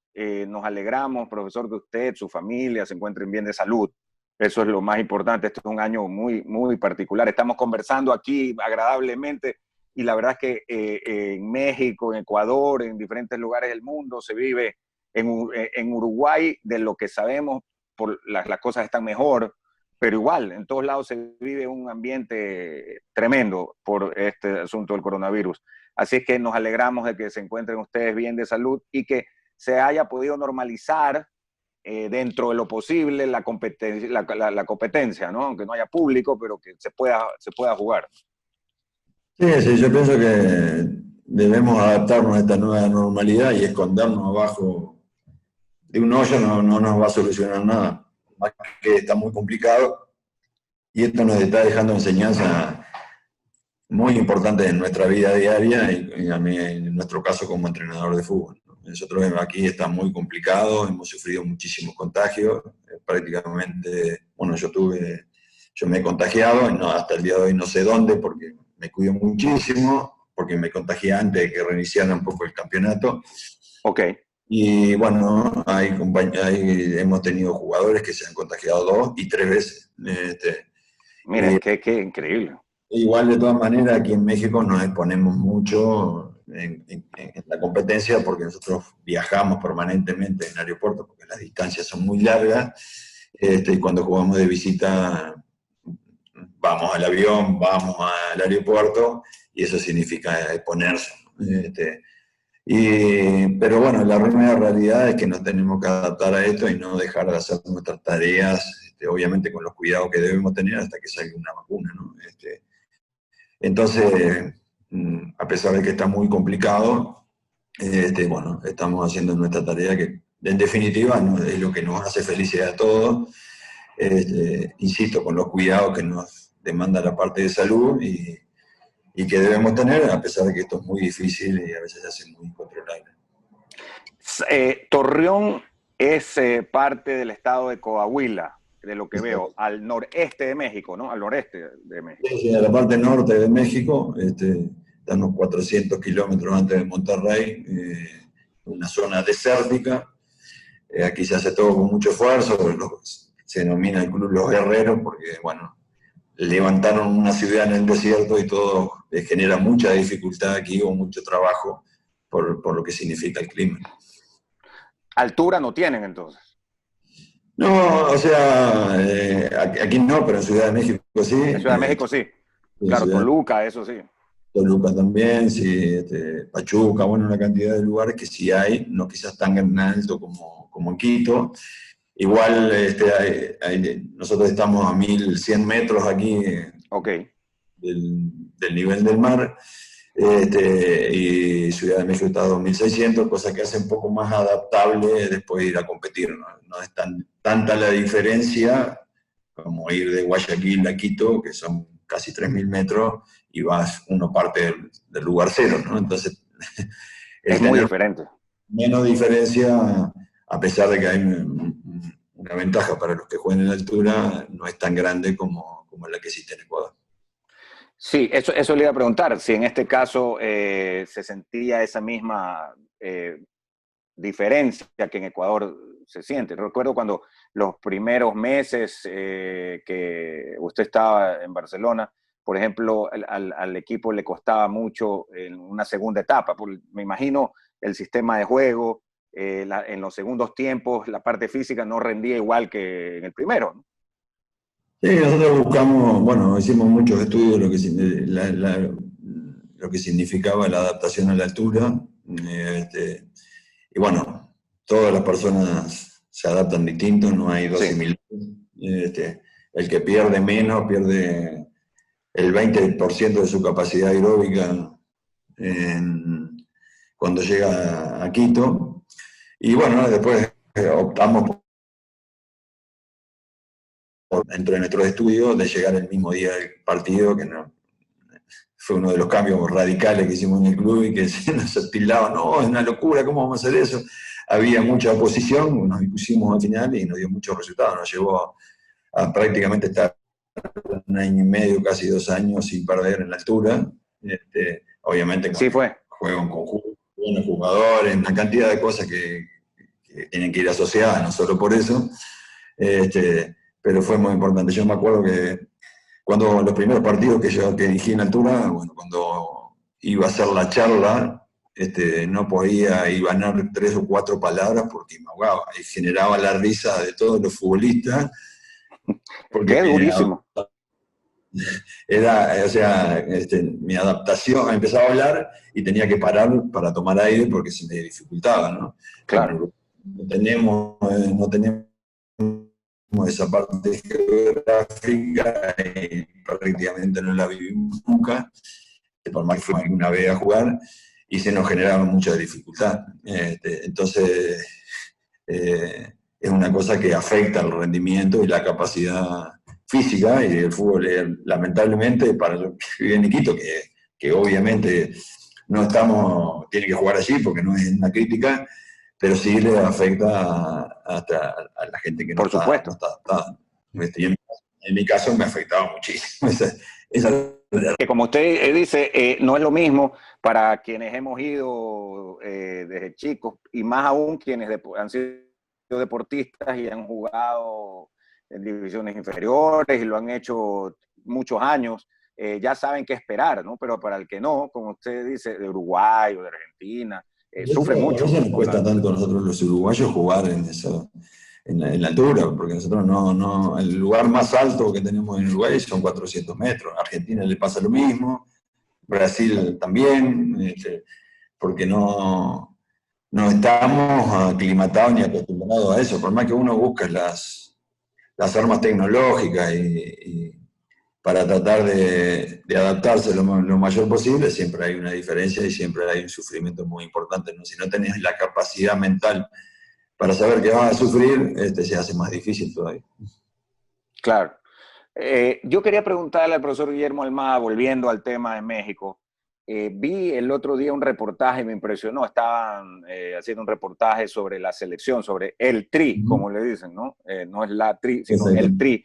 nos alegramos, profesor, que usted, su familia se encuentren bien de salud. Eso es lo más importante. Este es un año muy, muy particular. Estamos conversando aquí agradablemente y la verdad es que en México, en Ecuador, en diferentes lugares del mundo se vive. En Uruguay, de lo que sabemos, las cosas están mejor, pero igual, en todos lados se vive un ambiente tremendo por este asunto del coronavirus. Así es que nos alegramos de que se encuentren ustedes bien de salud y que se haya podido normalizar dentro de lo posible la competencia, ¿no? Aunque no haya público, pero que se pueda jugar. Sí, yo pienso que debemos adaptarnos a esta nueva normalidad y escondernos abajo de un hoyo no nos va a solucionar nada. Más que está muy complicado y esto nos está dejando enseñanza muy importante en nuestra vida diaria y a mí, en nuestro caso, como entrenador de fútbol. Nosotros aquí está muy complicado, hemos sufrido muchísimos contagios, prácticamente, bueno, yo me he contagiado, hasta el día de hoy no sé dónde, porque me cuido muchísimo, porque me contagié antes de que reiniciara un poco el campeonato. Ok. Y bueno, hemos tenido jugadores que se han contagiado 2 y 3 veces. Miren, qué increíble. Igual, de todas maneras, aquí en México nos exponemos mucho en la competencia porque nosotros viajamos permanentemente en el aeropuerto porque las distancias son muy largas y cuando jugamos de visita vamos al avión, vamos al aeropuerto y eso significa exponerse. Pero bueno, la realidad es que nos tenemos que adaptar a esto y no dejar de hacer nuestras tareas, obviamente con los cuidados que debemos tener hasta que salga una vacuna, ¿no? Entonces, a pesar de que está muy complicado, bueno, estamos haciendo nuestra tarea que en definitiva es lo que nos hace felices a todos, insisto, con los cuidados que nos demanda la parte de salud y que debemos tener, a pesar de que esto es muy difícil y a veces se hace muy incontrolable. Torreón es parte del estado de Coahuila, de lo que veo, al noreste de México, ¿no? Al noreste de México. Sí, a la parte norte de México, está unos 400 kilómetros antes de Monterrey, una zona desértica. Aquí se hace todo con mucho esfuerzo, se denomina el club Los Guerreros, porque, bueno, levantaron una ciudad en el desierto y todo genera mucha dificultad aquí o mucho trabajo por lo que significa el clima. ¿Altura no tienen entonces? No, o sea, aquí no, pero en Ciudad de México sí. En Ciudad de México sí. Claro, Toluca, eso sí. Toluca también, sí, Pachuca, bueno, una cantidad de lugares que sí hay, no quizás tan alto como en Quito. Igual nosotros estamos a 1100 metros aquí Ok. del nivel del mar, y Ciudad de México está a 2600, cosa que hace un poco más adaptable después de ir a competir. No es tanta la diferencia como ir de Guayaquil a Quito, que son casi 3000 metros, y uno parte del lugar cero, ¿no? Entonces, Es el muy tener diferente. menos diferencia, a pesar de que hay una ventaja para los que juegan en altura, no es tan grande como la que existe en Ecuador. Sí, eso le iba a preguntar, si en este caso se sentía esa misma diferencia que en Ecuador se siente. Recuerdo cuando los primeros meses que usted estaba en Barcelona, por ejemplo, al equipo le costaba mucho en una segunda etapa. Me imagino el sistema de juego, en los segundos tiempos, la parte física no rendía igual que en el primero, ¿no? Sí, nosotros buscamos, bueno, hicimos muchos estudios de lo que significaba la adaptación a la altura. Y bueno, todas las personas se adaptan distinto, no hay dos Sí. similares. El que pierde menos, pierde el 20% de su capacidad aeróbica cuando llega a Quito. Y bueno, después optamos dentro de nuestros estudios de llegar el mismo día del partido, que no, fue uno de los cambios radicales que hicimos en el club y que se nos tildaba, no, es una locura, ¿cómo vamos a hacer eso? Había mucha oposición, nos impusimos al final y nos dio muchos resultados, nos llevó a prácticamente estar 1 año y medio, casi 2 años sin perder en la altura, obviamente con Sí el fue. juego en conjunto, buenos jugadores, una cantidad de cosas que tienen que ir asociadas, no solo por eso, pero fue muy importante. Yo me acuerdo que cuando los primeros partidos que dirigí en altura, bueno, cuando iba a hacer la charla, no podía ibanar 3 o 4 palabras porque me ahogaba y generaba la risa de todos los futbolistas, porque Qué durísimo. o sea, mi adaptación, empezaba a hablar y tenía que parar para tomar aire porque se me dificultaba, ¿no? Claro. No tenemos esa parte geográfica y prácticamente no la vivimos nunca, por más que fuimos alguna vez a jugar, y se nos generaba mucha dificultad. Entonces, es una cosa que afecta el rendimiento y la capacidad física, y el fútbol, lamentablemente, para los que viven en Quito, que obviamente no tiene que jugar allí porque no es una crítica, pero sí le afecta hasta a la gente que no Por está supuesto. adaptada. Y en mi caso me afectaba muchísimo. Que como usted dice, no es lo mismo para quienes hemos ido desde chicos, y más aún quienes han sido deportistas y han jugado en divisiones inferiores y lo han hecho muchos años, ya saben qué esperar, ¿no? Pero para el que no, como usted dice, de Uruguay o de Argentina, sufre Por mucho. eso nos cuesta tanto a nosotros los uruguayos jugar en la altura, porque nosotros el lugar más alto que tenemos en Uruguay son 400 metros. A Argentina le pasa lo mismo, Brasil también, porque no estamos aclimatados ni acostumbrados a eso. Por más que uno busque las armas tecnológicas y para tratar de adaptarse lo mayor posible, siempre hay una diferencia y siempre hay un sufrimiento muy importante, ¿no? Si no tenés la capacidad mental para saber que vas a sufrir, se hace más difícil todavía. Claro. Yo quería preguntarle al profesor Guillermo Almada, volviendo al tema de México. Vi el otro día un reportaje, me impresionó. Estaban haciendo un reportaje sobre la selección, sobre el Tri, como le dicen, ¿no? No es la Tri, sino el Tri.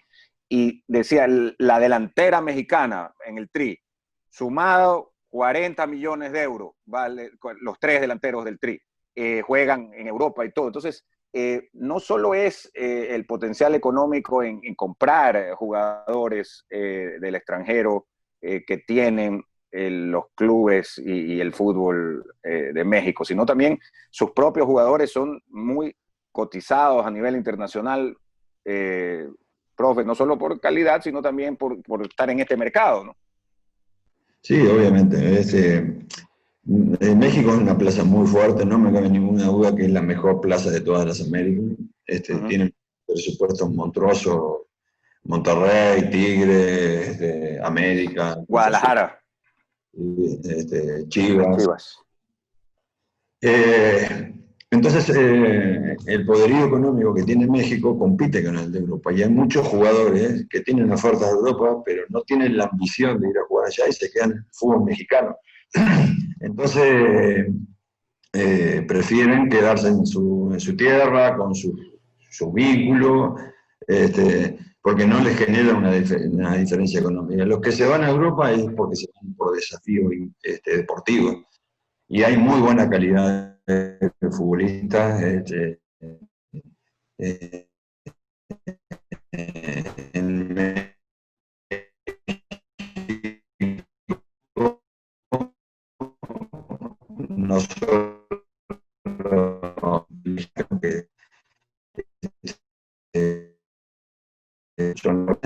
Y decía, la delantera mexicana en el Tri, sumado 40 millones de euros, vale, los 3 delanteros del Tri, juegan en Europa y todo. Entonces, no solo es el potencial económico en comprar jugadores del extranjero que tienen los clubes y el fútbol de México, sino también sus propios jugadores son muy cotizados a nivel internacional, profe, no solo por calidad, sino también por estar en este mercado, ¿no? Sí, obviamente. México es una plaza muy fuerte, no me cabe ninguna duda que es la mejor plaza de todas las Américas. Tiene un presupuesto monstruoso, Monterrey, Tigre, América, Cruz Azul, Guadalajara. Chivas. Chivas. Entonces, el poderío económico que tiene México compite con el de Europa. Y hay muchos jugadores que tienen ofertas de Europa, pero no tienen la ambición de ir a jugar allá y se quedan en el fútbol mexicano. Entonces, prefieren quedarse en su tierra, con su vínculo, porque no les genera una diferencia económica. Los que se van a Europa es porque se van por desafío deportivo. Y hay muy buena calidad de futbolistas en México. Nosotros son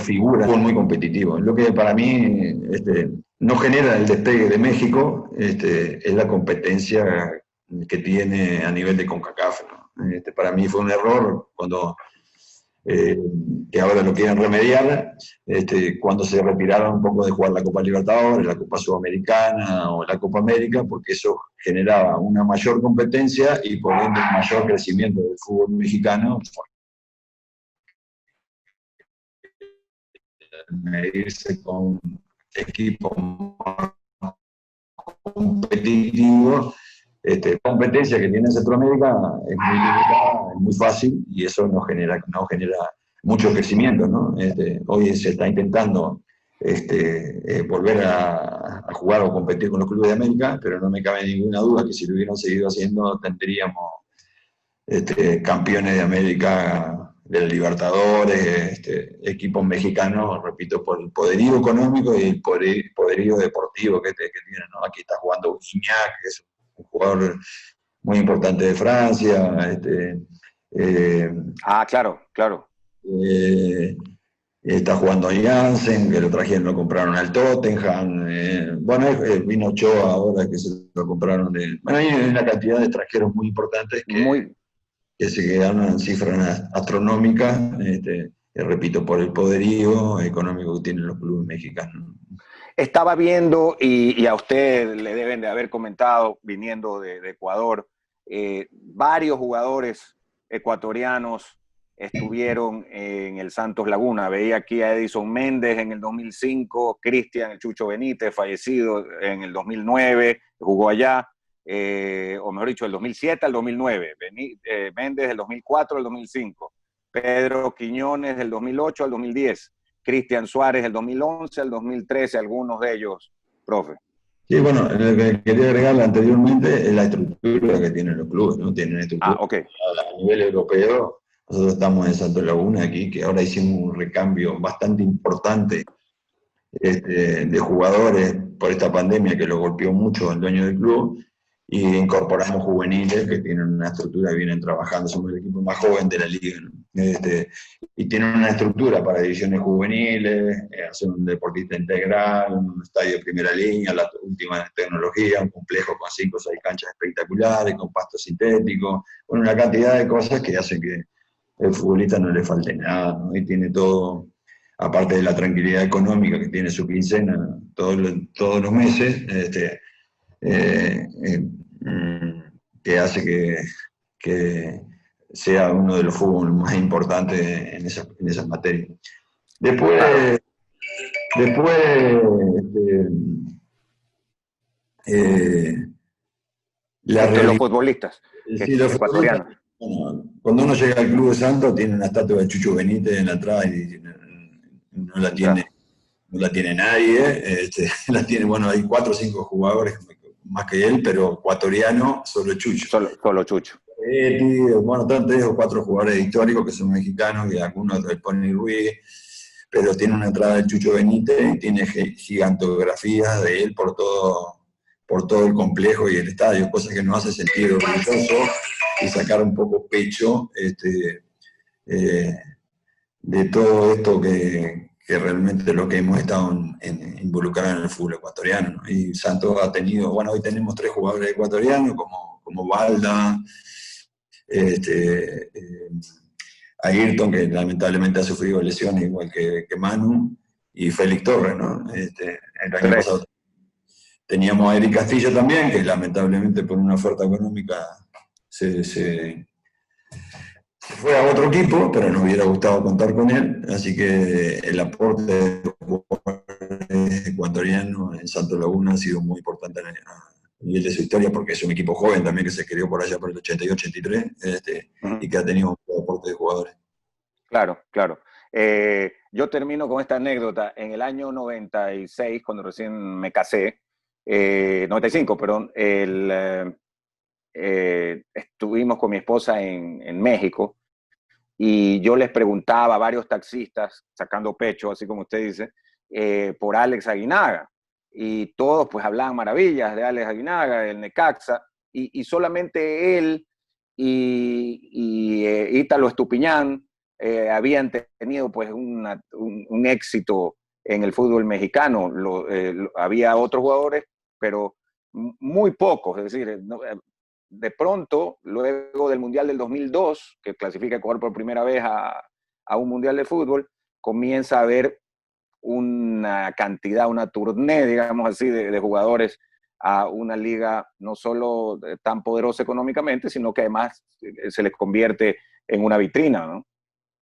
figuras muy competitivos. Lo que para mí no genera el despegue de México es la competencia que tiene a nivel de CONCACAF, ¿no? Para mí fue un error cuando que ahora lo quieren remediar, cuando se retiraron un poco de jugar la Copa Libertadores, la Copa Sudamericana o la Copa América, porque eso generaba una mayor competencia y por ende un mayor crecimiento del fútbol mexicano. Medirse con equipos competitivos. La competencia que tiene Centroamérica es muy limitada, es muy fácil y eso no genera mucho crecimiento, ¿no? Hoy se está intentando volver a jugar o competir con los clubes de América, pero no me cabe ninguna duda que si lo hubieran seguido haciendo tendríamos campeones de América, de la Libertadores, equipos mexicanos, repito, por el poderío económico y el poderío deportivo que tienen, ¿no? Aquí está jugando Gignac, que es un jugador muy importante de Francia. Claro, claro. Está jugando Jansen, que lo trajeron, lo compraron al Tottenham. Vino Ochoa ahora, que se lo compraron Bueno, hay una cantidad de extranjeros muy importantes que se quedaron en cifras astronómicas, repito, por el poderío económico que tienen los clubes mexicanos. Estaba viendo, y a usted le deben de haber comentado, viniendo de Ecuador, varios jugadores ecuatorianos estuvieron en el Santos Laguna. Veía aquí a Edison Méndez en el 2005, Cristian El Chucho Benítez, fallecido en el 2009, jugó allá, o mejor dicho, del 2007 al 2009, Méndez del 2004 al 2005, Pedro Quiñones del 2008 al 2010, Cristian Suárez del 2011 al 2013, algunos de ellos, profe. Sí, bueno, lo que quería agregar anteriormente es la estructura que tienen los clubes, ¿no? Tienen estructura okay. A nivel europeo. Nosotros estamos en Santos Laguna aquí, que ahora hicimos un recambio bastante importante de jugadores por esta pandemia que lo golpeó mucho al dueño del club, y incorporamos juveniles que tienen una estructura y vienen trabajando. Somos el equipo más joven de la liga, ¿no? Y tienen una estructura para divisiones juveniles, hacer un deportista integral, un estadio de primera línea, la última tecnología, un complejo con 5 o 6 canchas espectaculares, con pasto sintético, con una cantidad de cosas que hacen que el futbolista no le falte nada, ¿no? Y tiene todo, aparte de la tranquilidad económica que tiene su quincena todos los meses, que hace que sea uno de los fútbol más importantes en esas materias. Después los futbolistas ecuatorianos. Bueno, cuando uno llega al Club de Santos tiene una estatua de Chucho Benítez en la entrada y no la tiene nadie. La tiene, bueno, hay 4 o 5 jugadores más que él, pero ecuatoriano, solo Chucho. Solo Chucho. Bueno, están 3 o 4 jugadores históricos que son mexicanos y algunos del Pony Ruiz, pero tiene una entrada de Chucho Benítez y tiene gigantografías de él por todo el complejo y el estadio, cosa que nos hace sentir orgullosos y sacar un poco pecho de todo esto que realmente lo que hemos estado involucrados en el fútbol ecuatoriano, ¿no? Y Santos ha tenido, bueno, hoy tenemos 3 jugadores ecuatorianos, como Balda, Ayrton, que lamentablemente ha sufrido lesiones igual que Manu, y Félix Torres, ¿no? El año pasado teníamos a Eric Castillo también, que lamentablemente por una oferta económica se fue a otro equipo, pero nos hubiera gustado contar con él, así que el aporte de jugadores ecuatorianos en Santos Laguna ha sido muy importante a nivel de su historia, porque es un equipo joven también que se creó por allá por el 82-83, y que ha tenido un aporte de jugadores. Claro, claro. Yo termino con esta anécdota. En el año 96, cuando recién me casé, 95, perdón, estuvimos con mi esposa en México y yo les preguntaba a varios taxistas, sacando pecho, así como usted dice, por Alex Aguinaga. Y todos pues hablaban maravillas de Alex Aguinaga, del Necaxa, y solamente él y Ítalo Estupiñán habían tenido pues un éxito en el fútbol mexicano. Había otros jugadores, pero muy pocos, es decir, de pronto, luego del Mundial del 2002, que clasifica Ecuador por primera vez a un Mundial de fútbol, comienza a haber una cantidad, una tournée, digamos así, de jugadores a una liga no solo tan poderosa económicamente, sino que además se les convierte en una vitrina, ¿no?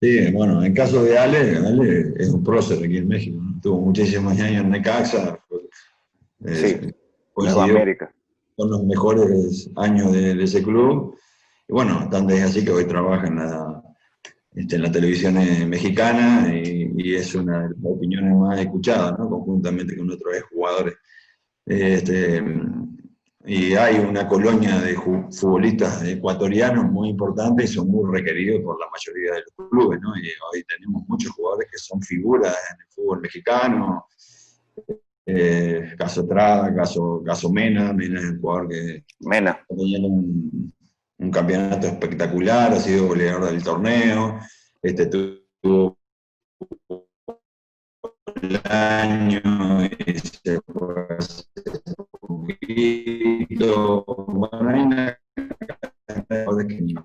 Sí, bueno, en caso de Ale es un prócer aquí en México, ¿no? Tuvo muchísimos años en Necaxa, Sí, Nueva América. Son los mejores años de ese club, y bueno, tanto es así que hoy trabaja en la televisión mexicana, y es una de las opiniones más escuchadas, ¿no? Conjuntamente con otros jugadores. Y hay una colonia de futbolistas ecuatorianos muy importantes y son muy requeridos por la mayoría de los clubes, ¿no? Y hoy tenemos muchos jugadores que son figuras en el fútbol mexicano. Caso Estrada, caso Mena es un jugador que tenía un campeonato espectacular, ha sido goleador del torneo, tuvo el año y se fue hace poquito. Bueno, hay una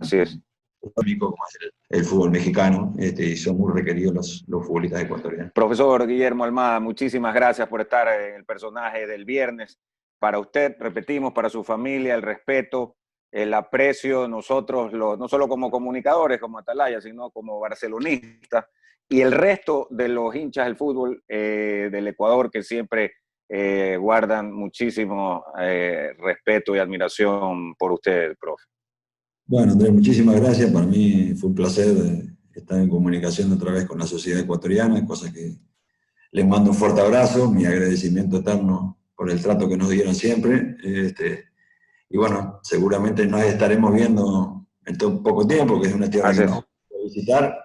Así es. Como el fútbol mexicano, y son muy requeridos los futbolistas ecuatorianos. Profesor Guillermo Almada, muchísimas gracias por estar en el personaje del viernes. Para usted, repetimos, para su familia, el respeto, el aprecio, nosotros, no solo como comunicadores, como Atalaya, sino como barcelonistas, y el resto de los hinchas del fútbol del Ecuador, que siempre guardan muchísimo respeto y admiración por usted, profe. Bueno, Andrés, muchísimas gracias. Para mí fue un placer estar en comunicación otra vez con la sociedad ecuatoriana, cosa que les mando un fuerte abrazo, mi agradecimiento eterno por el trato que nos dieron siempre. Y bueno, seguramente nos estaremos viendo en todo poco tiempo, que es una tierra que nos vamos a visitar.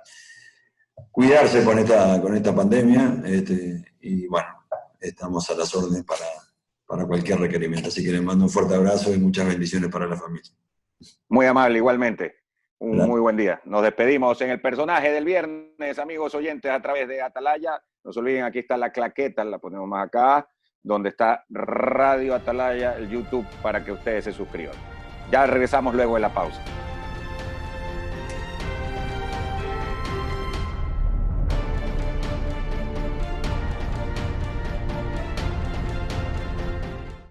Cuidarse con esta pandemia, y bueno, estamos a las órdenes para cualquier requerimiento. Así que les mando un fuerte abrazo y muchas bendiciones para la familia. Muy amable, igualmente. Muy buen día. Nos despedimos en el personaje del viernes, amigos oyentes, a través de Atalaya. No se olviden, aquí está la claqueta, la ponemos más acá, donde está Radio Atalaya, el YouTube, para que ustedes se suscriban. Ya regresamos luego de la pausa.